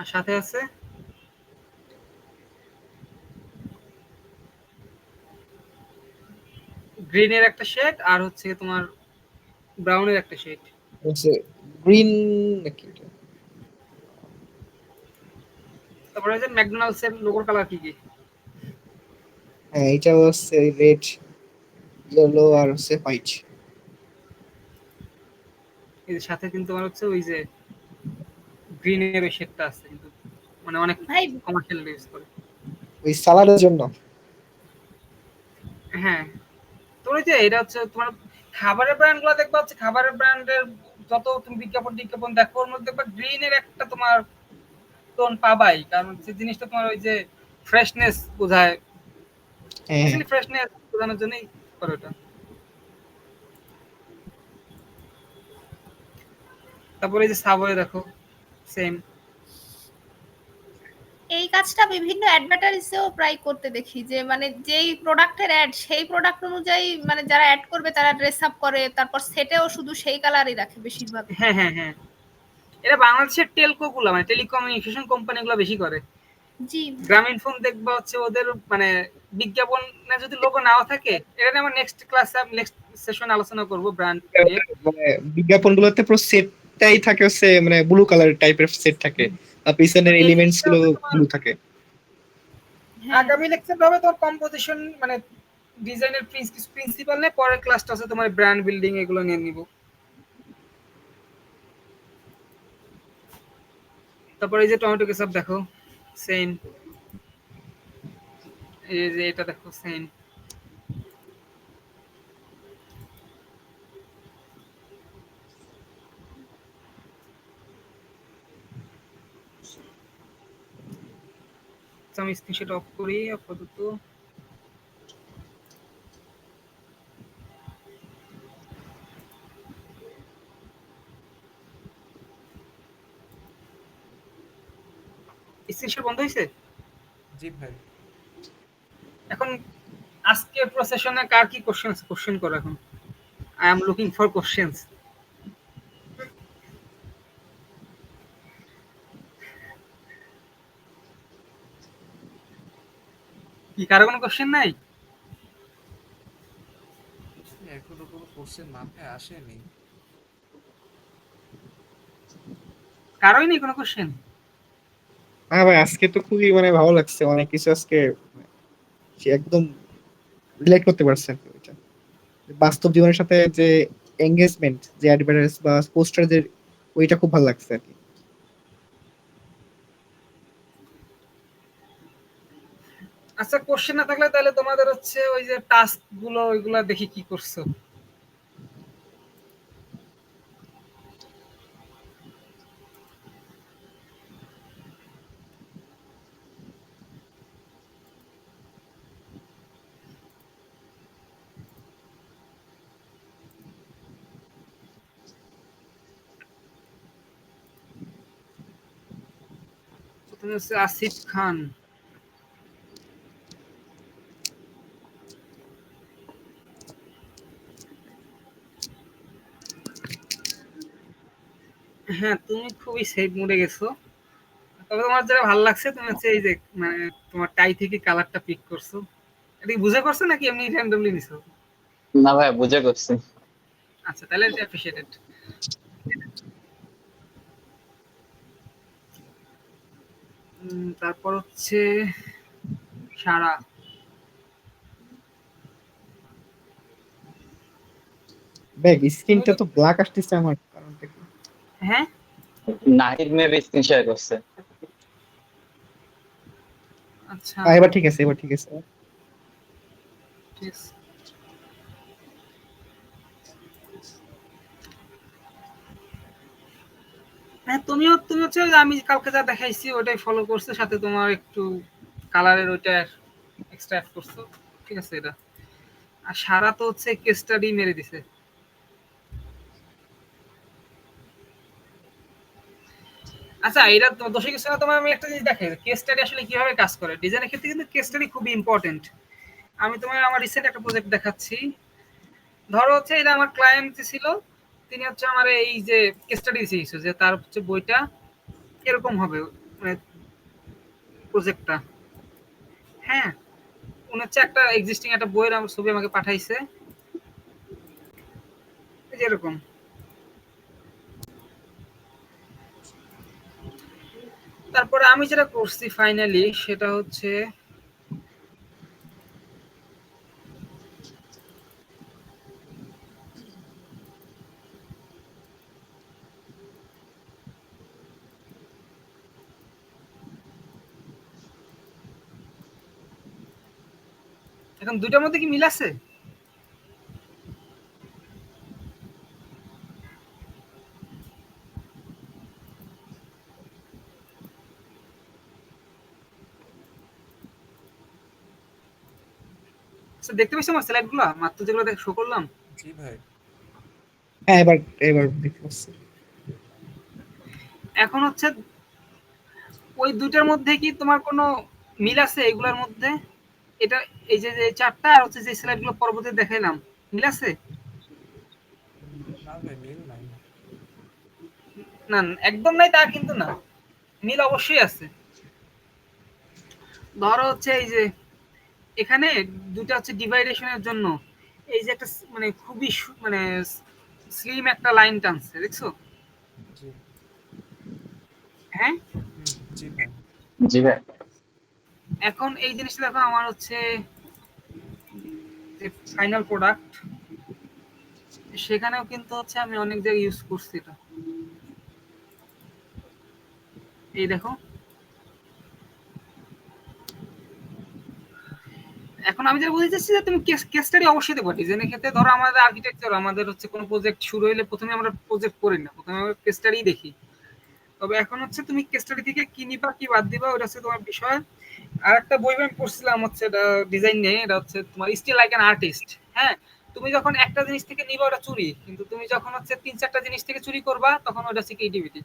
আর সাথে আছে গ্রিনের একটা শেড আর হচ্ছে তোমার ব্রাউনের একটা শেড। হচ্ছে গ্রিন নাকি এটা? তারপরে যে ম্যাকডোনাল্ডস এর লোগোর কালার কি কি? হ্যাঁ, এটা হচ্ছে রেড, ইয়েলো আর হচ্ছে হোয়াইট। এর সাথে কিন্তু তোমার হচ্ছে ওই যে গ্রিনের ওই শেডটা আছে, কিন্তু মানে অনেক ভাই কমার্শিয়াল ইউজ করে। ওই সালাদের জন্য। হ্যাঁ, তোমার ওই যে এটা হচ্ছে তোমার খাবারের ব্র্যান্ড গুলো দেখবা, হচ্ছে খাবারের ব্র্যান্ডের যত তুমি বিজ্ঞাপন টিজ্ঞাপন দেখো, ওর মধ্যে দেখবা গ্রিনের একটা তোমার টোন পাবাই, কারণ হচ্ছে জিনিসটা তোমার ওই যে ফ্রেশনেস বোঝায়, হ্যাঁ, হ্যাঁ। ফ্রেশনেস বোঝানোর জন্যই করে ওটা। তারপরে এই যে সাবওয়ে দেখো, সেম। এই কাজটা বিভিন্ন অ্যাডভার্টাইজেও প্রায় করতে দেখি, যে মানে যেই প্রোডাক্টের অ্যাড সেই প্রোডাক্ট অনুযায়ী মানে যারা অ্যাড করবে তারা ড্রেস আপ করে, তারপর সেটেও শুধু সেই কালারই রাখে বেশিরভাগ। হ্যাঁ হ্যাঁ হ্যাঁ, এটা বাংলাদেশের টেলকো গুলো মানে টেলিকমিউনিকেশন কোম্পানি গুলো বেশি করে। জি গ্রামীণ ফোন দেখবা হচ্ছে ওদের মানে বিজ্ঞাপনে যদি লোগো নাও থাকে, এটা নিয়ে আমার নেক্সট ক্লাসে নেক্সট সেশন আলোচনা করব ব্র্যান্ড নিয়ে। মানে বিজ্ঞাপন গুলোতে পুরো সেটটাই থাকে হচ্ছে মানে ব্লু কালার টাইপের সেট থাকে, আর পিছনের এই এলিমেন্টস জিনিসটা গুলো হচ্ছে তোমার ব্লু থাকে। হ্যাঁ আগামী লেকচার হবে তোমার কম্পোজিশন মানে ডিজাইনের প্রিন্সিপাল নিয়ে, পরের ক্লাসটা আছে তোমার ব্র্যান্ড বিল্ডিং এগুলো নিয়ে নিব। তারপরে এই যে টমেটো কেচাপ দেখো, সেম। এই যে এটা দেখো, সেম। আমি স্ক্রিনশট অফ করি আপাতত। স্ক্রিনশট বন্ধ হয়েছে। জি ভাই। এখন আজকের প্রসেশনে কার কি কোশ্চেন আছে, কোশ্চেন করো এখন। I am looking for questions. কি কারো কোনো কোশ্চেন নাই? এখনো কোনো কোশ্চেন মাথায় আসেনি। কারোই নেই কোনো কোশ্চেন? হ্যাঁ ভাই, আজকে তো খুবই মানে ভালো লাগছে, অনেক কিছু আজকে সে একদম রিলেট করতে পারছে আর কি ওইটা। বাস্তব জীবনের সাথে যে এঙ্গেজমেন্ট, যে অ্যাডভার্টাইজ বা পোস্টার, যে ওইটা খুব ভালো লাগছে আর কি। আচ্ছা, কোশ্চেন না থাকলে তাহলে তোমাদের হচ্ছে ওই যে টাস্ক গুলো ওইগুলা দেখি কি করছো। তুমি হচ্ছে আসিফ খান। হ্যাঁ, তুমি খুবই সেফ মোডে গেছো। তবে তোমার যেটা ভালো লাগছে, তুমি হচ্ছে এই যে মানে তোমার টাই থেকে কালারটা পিক করছো। এটা কি বুঝে করছো নাকি এমনি র্যান্ডমলি নিছো? না ভাই, বুঝে করছি। আচ্ছা, তাহলে এটা অ্যাপ্রিশিয়েটেড। তারপর হচ্ছে সারা। ব্যাগ তুমি স্ক্রিনটা তো তো ব্ল্যাক আসতেছে আমার, কারণটা কি? হ্যাঁ, নাহিদ মেবি স্ক্রিন শেয়ার করছে। আচ্ছা, এবার ঠিক আছে, এবার ঠিক আছে। ঠিক আছে। হ্যাঁ, তুমি হচ্ছে ওই যে আমি কালকে যা দেখাইছি ওটাই ফলো করছো, সাথে তোমার একটু কালারের ওইটা এক্সট্রা অ্যাড করছো। ঠিক আছে এটা। আর সারা তো হচ্ছে কেস স্টাডি মেরে দিছে। আচ্ছা, এটা তোমার দোষে কিছু না। তোমার আমি একটা জিনিস দেখাই, কেস স্টাডি আসলে কিভাবে কাজ করে। ডিজাইনের ক্ষেত্রে কিন্তু কেস স্টাডি খুবই ইম্পর্টেন্ট। আমি তোমার আমার রিসেন্ট একটা প্রজেক্ট দেখাচ্ছি। ধরো হচ্ছে এটা আমার ক্লায়েন্ট ছিল, তিনি হচ্ছে আমার এই যে কেস স্টাডি দিয়েছে যে তার হচ্ছে বইটা এরকম হবে, মানে প্রজেক্টটা। হ্যাঁ, উনি হচ্ছে একটা এক্সিস্টিং একটা বইয়ের আমার ছবি আমাকে পাঠাইছে, এই যে এরকম। তারপরে আমি যেটা করছি ফাইনালি সেটা হচ্ছে এখন দুইটার মধ্যে কি মিল আছে? আচ্ছা, দেখতে পাচ্ছ আমার স্লাইড গুলা মাত্র যেগুলো শো করলাম? জি ভাই। হ্যাঁ, এবার এবার দেখতে পাচ্ছি। এখন হচ্ছে ওই দুইটার মধ্যে কি তোমার কোনো মিল আছে এগুলোর মধ্যে? এটা এই যে যে চারটা আর হচ্ছে যে স্লাইড গুলো পরবর্তীতে দেখাইলাম, মিল আছে? না ভাই, মিল নাই। না, একদম নাই তা কিন্তু না, মিল অবশ্যই আছে। ধরো হচ্ছে এই যে এখানে দুটো হচ্ছে ডিভাইডেশনের জন্য এই যে একটা মানে খুবই মানে স্লিম একটা লাইন টানছে, দেখছো? জি। হ্যাঁ, জি ভাই। জি ভাই। এখন এই জিনিসটা দেখো আমার হচ্ছে যে ফাইনাল প্রোডাক্ট, সেখানেও কিন্তু হচ্ছে আমি অনেক জায়গায় ইউজ করছি এটা। এই দেখো, এখন আমি যেটা বলতে চাচ্ছি যে তুমি কেস স্টাডি অবশ্যই দেখো। ডিজাইনের ক্ষেত্রে ধরো আমাদের আর্কিটেকচার, আমাদের হচ্ছে কোনো প্রজেক্ট শুরু হলে প্রথমে আমরা প্রজেক্ট করি না, প্রথমে আমরা কেস স্টাডি দেখি। তবে এখন হচ্ছে তুমি কেস স্টাডি থেকে কি নিবা কি বাদ দিবা ওটা হচ্ছে তোমার বিষয়। আর একটা বই আমি পড়ছিলাম হচ্ছে এটা ডিজাইন নিয়ে, এটা হচ্ছে তোমার স্টিল লাইক অ্যান আর্টিস্ট। হ্যাঁ, তুমি যখন একটা জিনিস থেকে নিবা ওটা চুরি, কিন্তু তুমি যখন হচ্ছে তিন চারটা জিনিস থেকে চুরি করবা তখন ওটা হচ্ছে ক্রিয়েটিভিটি।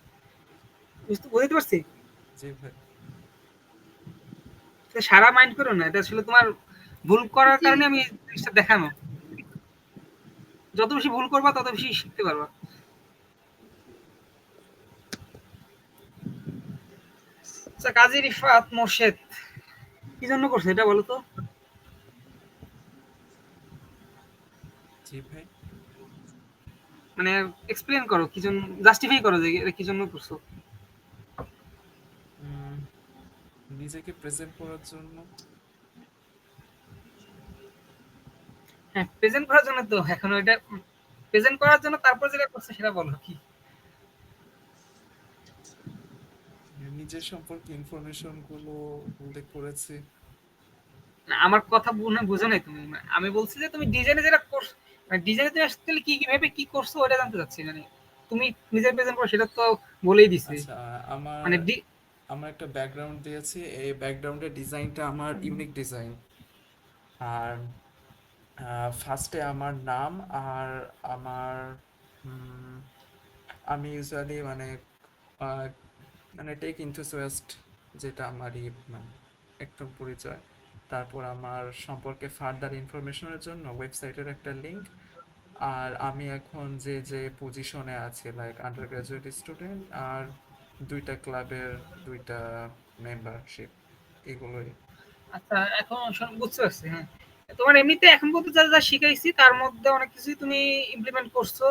বুঝতে পারছি? জি ভাই। তো সারা মাইন্ড করো না, এটা আসলে তোমার ভুল করার জি কারণে আমি এই জিনিসটা দেখানো। যত বেশি ভুল করবা তত বেশি শিখতে পারবা। আচ্ছা, কাজী রিফাত মোর্শেদ কি জন্য করছে এটা বলো তো? জি ভাই। মানে এক্সপ্লেন করো, কি জন্য, জাস্টিফাই করো যে এটা কি জন্য করছো। উম, নিজেকে প্রেজেন্ট করার জন্য। হ্যাঁ, প্রেজেন্ট করার জন্য তো এখন ওইটা প্রেজেন্ট করার জন্য, তারপর যেটা করছে সেটা বলো কি। নিজের সম্পর্কে ইনফরমেশন গুলো উল্লেখ করেছি। না, আমার কথা বুঝো নাই তুমি। মানে আমি বলছি যে তুমি ডিজাইনে যেটা করছো, মানে ডিজাইনে তুমি আসলে কি কি ভেবে কি করছো ওটা জানতে চাচ্ছি। মানে তুমি নিজের প্রেজেন্ট করো সেটা তো বলেই দিছি। আচ্ছা, আমার মানে আমার একটা ব্যাকগ্রাউন্ড দিয়েছি, এই ব্যাকগ্রাউন্ডের ডিজাইনটা আমার ইউনিক ডিজাইন। আর ফার্স্টে আমার নাম, আর আমার আমি ইউজুয়ালি মানে টেক ইনথুসিয়াস্ট যেটা আমারই মানে একটু পরিচয়। তারপর আমার সম্পর্কে ফার্দার ইনফরমেশনের জন্য ওয়েবসাইটের একটা লিংক। আর আমি এখন যে যে পজিশনে আছি, লাইক আন্ডার গ্রাজুয়েট স্টুডেন্ট, আর 2টা ক্লাবের 2টা মেম্বারশিপ, এগুলোই। আচ্ছা, এখন বুঝতে পারছি। হ্যাঁ, তোমার এমনিতে এখন পর্যন্ত যা যা শিখাইছি তার মধ্যে অনেক কিছুই তুমি ইমপ্লিমেন্ট করছো।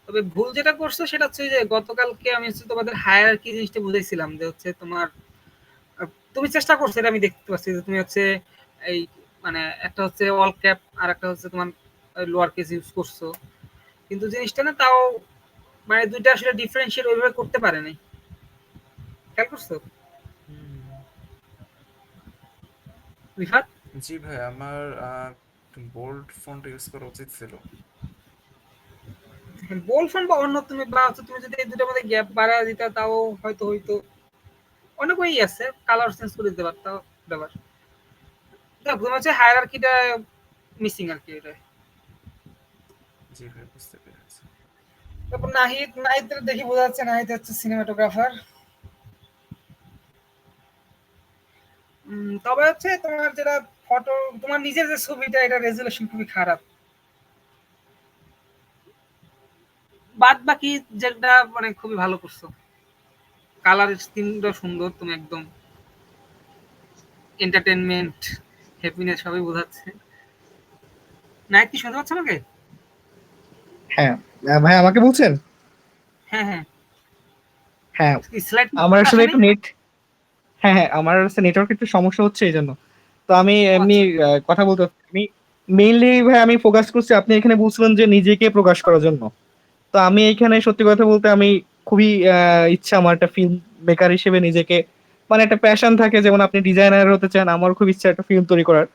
তবে ভুল যেটা করছো সেটা হচ্ছে যে গতকালকে আমি হচ্ছে তোমাদের হায়ারার্কি জিনিসটা বুঝাইছিলাম যে হচ্ছে তোমার তুমি চেষ্টা করছো, এটা আমি দেখতে পাচ্ছি যে তুমি হচ্ছে এই মানে একটা হচ্ছে অল ক্যাপ আর একটা হচ্ছে তোমার লোয়ার কেস ইউজ করছো, কিন্তু জিনিসটা না তাও মানে দুইটা আসলে ডিফারেন্সিয়েট ওইভাবে করতে পারে নাই। খেয়াল করছো হুম। রিফাত? জি ভাই, আমার বোল্ড ফন্ট ইউজ করা উচিত ছিল। বোল্ড ফন্ট বা অন্য তুমি বা হচ্ছে তুমি যদি এই দুটার মধ্যে গ্যাপ বাড়ায় দিতা তাও হয়তো হইতো। অনেক ওয়েই আছে, কালার চেঞ্জ করে দিতে পারতাম ব্যাপার। দেখ তোমার হচ্ছে হায়ারার্কিটা মিসিং আর কি এটা। জি ভাই, বুঝতে পেরেছি। তারপর নাহিদ, নাহিদের দেখি বোঝা যাচ্ছে নাহিদ হচ্ছে সিনেমাটোগ্রাফার। তবে হচ্ছে তোমার যেটা ফটো, তোমার নিজের যে ছবিটা এটা রেজুলেশন খুবই খারাপ। বাদ বাকি যেটা মানে খুবই ভালো করছো, কালার স্কিনটা সুন্দর, তুমি একদম এন্টারটেনমেন্ট হ্যাপিনেস সবই বোঝাচ্ছে। নাহিদ কি শুনতে পাচ্ছ আমাকে? হ্যাঁ, ভাই আমাকে বলছেন? হ্যাঁ হ্যাঁ। হ্যাঁ, স্লাইড আমার আসলে আসে নাই? একটু নেট, হ্যাঁ হ্যাঁ, আমার হচ্ছে নেটওয়ার্ক একটু সমস্যা হচ্ছে এই জন্য। তো আমি ও এমনি আচ্ছা। কথা বলতে, আমি মেইনলি ভাই আমি ফোকাস করছি, আপনি এখানে বলছিলেন যে নিজেকে প্রকাশ করার জন্য। তো আমি এখানে সত্যি কথা বলতে আমি খুবই ইচ্ছা আমার একটা ফিল্ম মেকার হিসেবে নিজেকে, মানে একটা প্যাশন থাকে, যেমন আপনি ডিজাইনার হতে চান, আমার খুব ইচ্ছা একটা ফিল্ম তৈরি করার।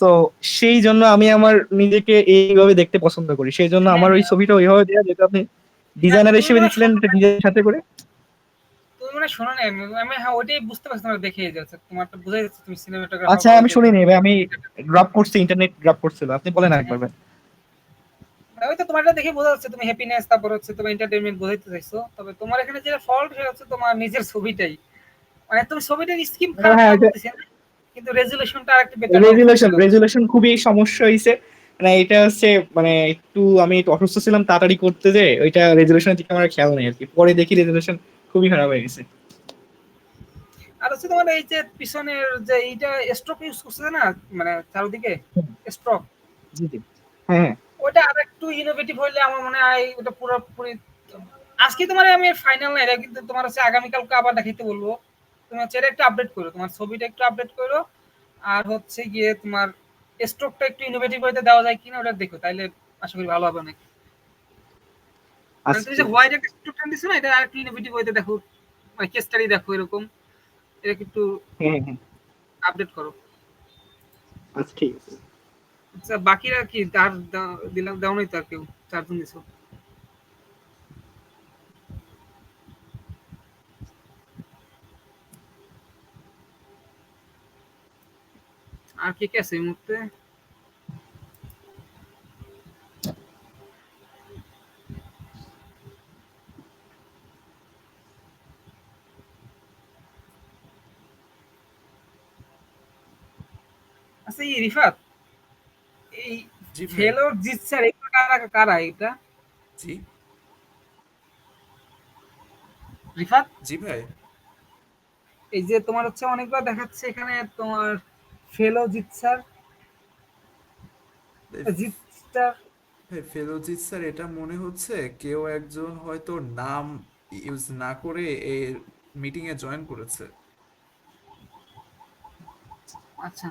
তো সেই জন্য আমি আমার নিজেকে এইভাবে দেখতে পছন্দ করি, সেই জন্য হ্যাঁ আমার ওই হ্যাঁ। ছবিটা ওইভাবে দেওয়া, যেটা আপনি না, ডিজাইনার তুমি হিসেবে মনে হয় দিচ্ছিলেন, শোনো একটা নাই। ডিজাইনের সাথে করে। তুমি মনে হয় শোনো নাই। আমি হ্যাঁ ওইটাই বুঝতে পারছি, তোমার দেখে যাচ্ছে, তোমার তো বোঝা যাচ্ছে তুমি সিনেমাটোগ্রাফার আচ্ছা, বা আমি ওই শুনিনি ভাই, আমি টাইপের। ড্রপ করছি, ইন্টারনেট ড্রপ করছিল, আপনি বলেন আচ্ছা একবার হ্যাঁ, ভাই। ওই তো তোমারটা দেখে বোঝা যাচ্ছে তুমি হ্যাপিনেস, তারপর হচ্ছে তোমার এন্টারটেইনমেন্ট বোঝাইতে চাইছো। তবে তোমার এখানে যেটা ফল্ট সেটা হচ্ছে তোমার নিজের ছবিটাই। মানে তুমি ছবিটার স্কিম খারাপ হ্যাঁ, তা বলতেছি না, কিন্তু রেজুলেশনটা আরেকটু বেটার হওয়া উচিত রেজুলেশন ছিল। রেজুলেশন খুবই সমস্যা হয়েছে। মানে এটা হচ্ছে, মানে একটু আমি একটু অসুস্থ ছিলাম, তাড়াতাড়ি করতে যে ওইটা রেজুলেশনের দিকে আমার খেয়াল নেই আর কি, পরে দেখি রেজুলেশন খুবই খারাপ হয়ে গেছে। আর হচ্ছে তোমার এই যে পিছনের যে এইটা স্ট্রোক ইউজ করছে না, মানে চারদিকে হুম, স্ট্রোক, জি জি, হ্যাঁ হ্যাঁ। ওটা আর একটু ইনোভেটিভ হইলে আমার মনে হয় ওটা পুরোপুরি। আজকে তোমার আমি ফাইনাল না, এটা কিন্তু তোমার হচ্ছে আগামীকালকে আবার দেখাইতে বলবো। তুমি হচ্ছে এটা একটু আপডেট করো, তোমার ছবিটা একটু আপডেট করো। আর হচ্ছে গিয়ে তোমার স্ট্রোকটা একটু ইনোভেটিভ হইতে দেওয়া যায় কিনা ওটা দেখো, তাইলে আশা করি ভালো হবে অনেক। মানে আচ্ছা তুমি যে ঠিক আছে। হোয়াইট একটা স্ট্রোকটা দিছো না, এটা আর একটু ইনোভেটিভ হইতে দেখো, মানে কেস স্টাডি দেখো এরকম, এটা একটু হ্যাঁ হ্যাঁ, আপডেট করো। আচ্ছা ঠিক আছে। আচ্ছা, বাকিরা কি তার দিলাম দাও নাই তো আর কেউ? চারজন দিছো। আর কে কে আছে এই মুহূর্তে? আচ্ছা এই রিফাত, এই জি ভাই। ফেলোর জিতসার এগুলো কারা কারা এটা? জি। রিফাত, জি ভাই। এই যে তোমার হচ্ছে অনেকবার দেখাচ্ছে এখানে তোমার ফেলো জিতসার, ভাই, জিতস্টার। ফেলোজিৎ স্যার, এটা মনে হচ্ছে কেউ একজন হয়তো নাম ইউজ না করে এই মিটিং এ জয়েন করেছে। আচ্ছা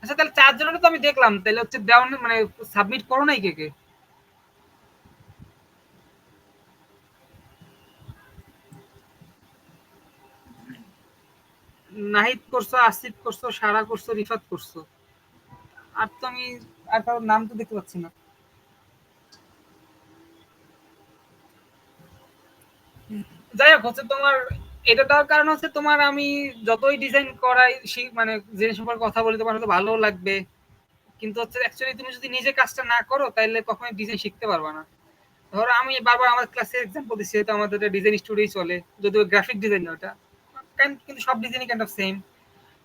আচ্ছা, তাহলে চারজনের তো আমি দেখলাম, তাহলে হচ্ছে দেওয়া মানে সাবমিট করো নাই কে কে? নাহিদ করছো, আসিফ করছো, সারা করছো, রিফাত করছো। আর তো আমি আর কারোর নাম তো দেখতে পাচ্ছি না। যাই হোক হচ্ছে তোমার এটা দেওয়ার কারণ হচ্ছে তোমার আমি যতই ডিজাইন করাই মানে যে সম্পর্কে কথা বলি তোমার হয়তো ভালো লাগবে, কিন্তু হচ্ছে অ্যাকচুয়ালি তুমি যদি নিজে কাজটা না করো তাহলে কখনোই ডিজাইন শিখতে পারবে না। ধরো আমি বারবার আমার ক্লাসে এক্সাম্পল দিচ্ছি, হয়তো আমাদের ডিজাইন স্টুডিও চলে, যদিও গ্রাফিক ডিজাইন ওটা কিন্তু সব ডিজাইনই কাইন্ড অফ সেম।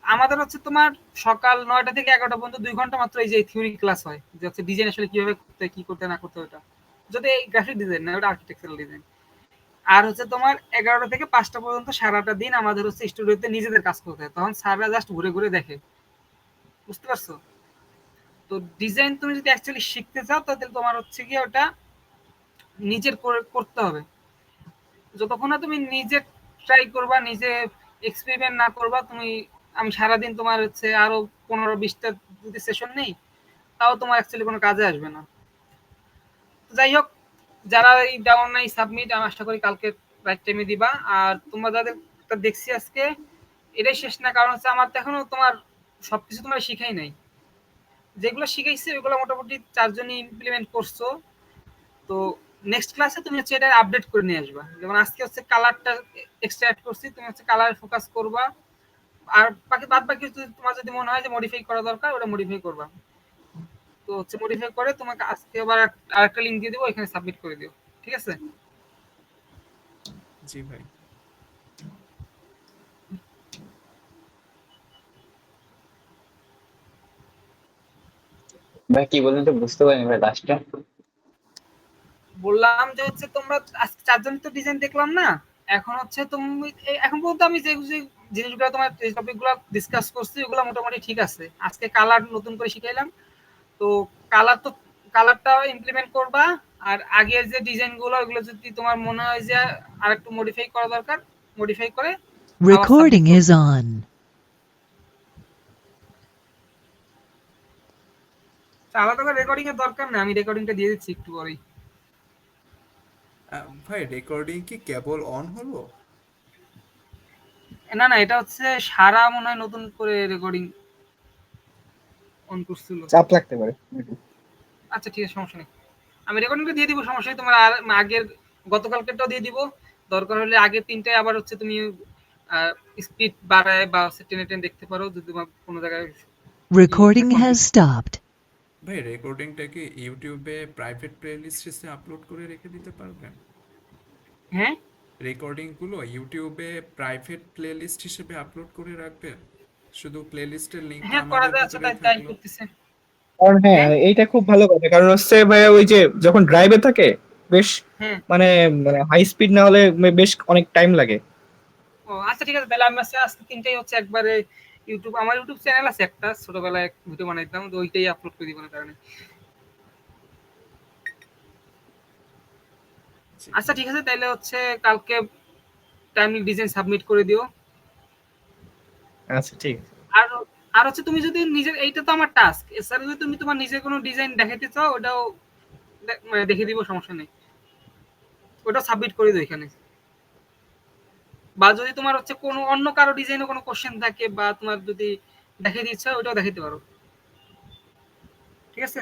আমাদের হচ্ছে তোমার সকাল 9টা থেকে 11টা পর্যন্ত 2 ঘন্টা মাত্র এই যে থিওরি ক্লাস হয়, যে হচ্ছে ডিজাইন আসলে কিভাবে করতে হয়, কি করতে না করতে হয় ওটা। যদি এই গ্রাফিক ডিজাইন না, ওটা আর্কিটেকচারাল ডিজাইন। আর হচ্ছে তোমার 11টা থেকে 5টা পর্যন্ত সারাটা দিন আমাদের হচ্ছে স্টুডিওতে নিজেদের কাজ করতে হয়, তখন স্যাররা জাস্ট ঘুরে ঘুরে দেখে। বুঝতে পারছো? তো ডিজাইন তুমি যদি অ্যাকচুয়ালি শিখতে চাও তাহলে তোমার হচ্ছে কি ওটা নিজের করতে হবে। যতক্ষণ না তুমি নিজে ট্রাই করবা, নিজে এক্সপেরিমেন্ট না করবা, তুমি আমি সারাদিন তোমার হচ্ছে আরো 15-20টা যদি সেশন নেই, তাও তোমার অ্যাকচুয়ালি কোনো কাজে আসবে না। তো যাই হোক, যারা এই দেওয়ার নাই সাবমিট, আমি আশা করি কালকে রাইট টাইমে দিবা। আর তোমরা যাদের দেখছি আজকে, এটাই শেষ না, কারণ হচ্ছে আমার তো এখনো তোমার সবকিছু তোমার শিখাই নাই। যেগুলো শিখাইছে ওগুলো মোটামুটি 4জনই ইমপ্লিমেন্ট করছো। তো নেক্সট ক্লাসে তুমি হচ্ছে এটা আপডেট করে নিয়ে আসবা। যেমন আজকে হচ্ছে কালারটা এক্সট্রা অ্যাড করছি, তুমি হচ্ছে কালারে ফোকাস করবা। আর বাকি তোমার যদি মনে হয় যে মডিফাই করা দরকার, ওটা মডিফাই করবা। তো হচ্ছে মডিফাই করে তোমাকে আজকে আবার আরেকটা লিংক দিয়ে দেবো, এখানে সাবমিট করে দিও। ঠিক আছে? জি ভাই। ভাই কি বললেন তো বুঝতে পারিনি ভাই লাস্টটা। বললাম যে হচ্ছে তোমরা আজকে 4জন তো ডিজাইন দেখলাম না, এখন হচ্ছে তুমি এখন পর্যন্ত আমি যে যে জিনিসগুলো তোমার এই টপিকগুলো ডিসকাস করছি ওগুলো মোটামুটি ঠিক আছে। আজকে কালার নতুন করে শিখাইলাম। তো কালারটা ইমপ্লিমেন্ট করবা। আর আগের যে ডিজাইনগুলো ওগুলো যদি তোমার মনে হয় যে আর একটু মডিফাই করা দরকার, মডিফাই করে আবার Recording সাবমিট is করবা। on. আলাদা করে রেকর্ডিং এর দরকার না, আমি রেকর্ডিংটা দিয়ে দিচ্ছি একটু পরেই। ভাই রেকর্ডিং কি কেবল অন হলো? না না, এটা হচ্ছে সারা মনে হয় নতুন করে রেকর্ডিং অন করছিল। চাপ লাগতে পারে। আচ্ছা ঠিক আছে, সমস্যা নেই। আমি রেকর্ডিংটা দিয়ে দিব, সমস্যা নেই। তোমার আর আগের গতকালকেরটাও দিয়ে দিব। দরকার হলে আগের 3টায় আবার হচ্ছে তুমি স্পিড বাড়ায় বা টেনে টেনে দেখতে পারো যদি তোমার কোনো জায়গায় Recording has stopped. ভাই রেকর্ডিংটা কি ইউটিউবে প্রাইভেট প্লেলিস্ট হিসেবে আপলোড করে রেখে দিতে পারবেন? হ্যাঁ রেকর্ডিং গুলো ইউটিউবে প্রাইভেট প্লেলিস্ট হিসেবে আপলোড করে রাখবেন, শুধু প্লেলিস্টের লিংকটা হ্যাঁ করা আমাদের যায়। আচ্ছা ভিতরেই তাই থাকলো। করতেছে। কারণ হ্যাঁ, হ্যাঁ এইটা খুব ভালো কথা, কারণ হচ্ছে ভাইয়া ওই যে যখন ড্রাইভে থাকে বেশ হ্যাঁ। মানে মানে হাই স্পিড না হলে বেশ অনেক টাইম লাগে। ও আচ্ছা ঠিক আছে, তাহলে আমি আজকে 3টাই হচ্ছে একবারে আমার ইউটিউব চ্যানেল আছে একটা, ছোটবেলায় ভিডিও বানাইতাম, তো ওইটাই আপলোড করে দিব না কারণে। জি আচ্ছা ভাই। ঠিক আছে, তাহলে হচ্ছে কালকে টাইমলি ডিজাইন সাবমিট করে দিও। আচ্ছা ঠিক আছে। আর আর হচ্ছে তুমি যদি নিজের, এইটা তো আমার টাস্ক, এছাড়া যদি তুমি তোমার নিজের কোনো ডিজাইন দেখাইতে চাও ওটাও মানে দেখে দিব, সমস্যা নেই। ওটা সাবমিট করে দিও এখানে। বা যদি তোমার হচ্ছে কোনো অন্য কারো ডিজাইনে কোনো কোশ্চেন থাকে বা তোমার যদি দেখাইতে ইচ্ছা হয় ওটাও দেখাইতে পারো। ঠিক আছে?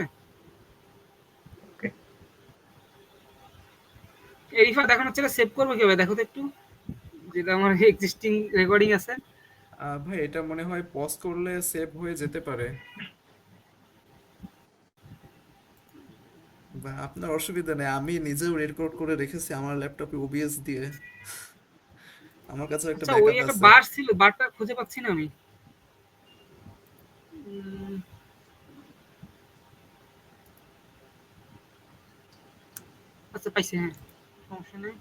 ওকে। এই রিফার দেখানো হচ্ছে, সেভ করবো কিভাবে দেখো তো একটু, যেটা আমার এক্সিস্টিং রেকর্ডিং আছে। ভাই এটা মনে হয় পজ করলে সেভ হয়ে যেতে পারে, বা আপনার অসুবিধা নেই, আমি নিজেও রেকর্ড করে রেখেছি আমার ল্যাপটপে ওবিএস দিয়ে। আমার কাছেও একটা আচ্ছা ওই ব্যাকআপ একটা আছে। বার ছিল, বারটা খুঁজে পাচ্ছি না আমি। উম, আচ্ছা পাইছি, হ্যাঁ সমস্যা নেই।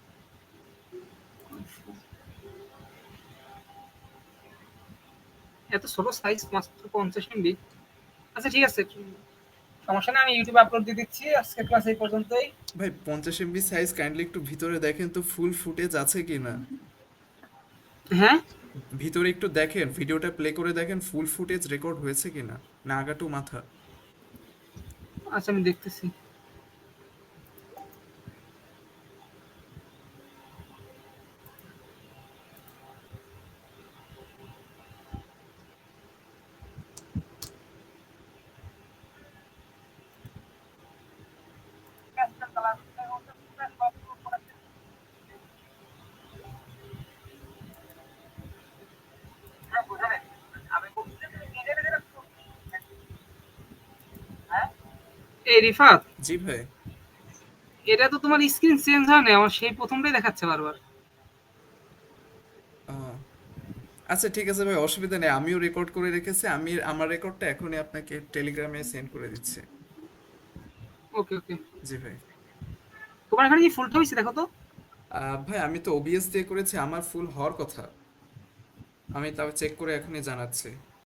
এত ছোট সাইজ মাত্র 50 MB। আচ্ছা ঠিক আছে, সমস্যা নেই, আমি ইউটিউবে আপলোড দিয়ে দিচ্ছি। আজকে ক্লাস এই পর্যন্তই। ভাই 50 MB সাইজ, কাইন্ডলি একটু ভিতরে দেখেন তো ফুল ফুটেজ আছে কিনা। হ্যাঁ ভিতরে একটু দেখেন, ভিডিওটা প্লে করে দেখেন ফুল ফুটেজ রেকর্ড হয়েছে কিনা, না আগা টু মাথা। আচ্ছা আমি দেখতেছি। এই রিফাত, জি ভাই। এটা তো তোমার স্ক্রিন চেঞ্জ হয় না, আমার সেই প্রথমটাই দেখাচ্ছে বারবার। আহ, আচ্ছা ঠিক আছে ভাই, অসুবিধা নেই, আমিও রেকর্ড করে রেখেছি, আমি আমার রেকর্ডটা এখনই আপনাকে টেলিগ্রামে সেন্ড করে দিচ্ছি। ওকে ওকে। জি ভাই। তোমার এখানে কি ফুলটা হয়েছে দেখো তো। ভাই আমি তো ওবিএস দিয়ে করেছি, আমার ফুল হওয়ার কথা, আমি তাও চেক করে এখনই জানাচ্ছি।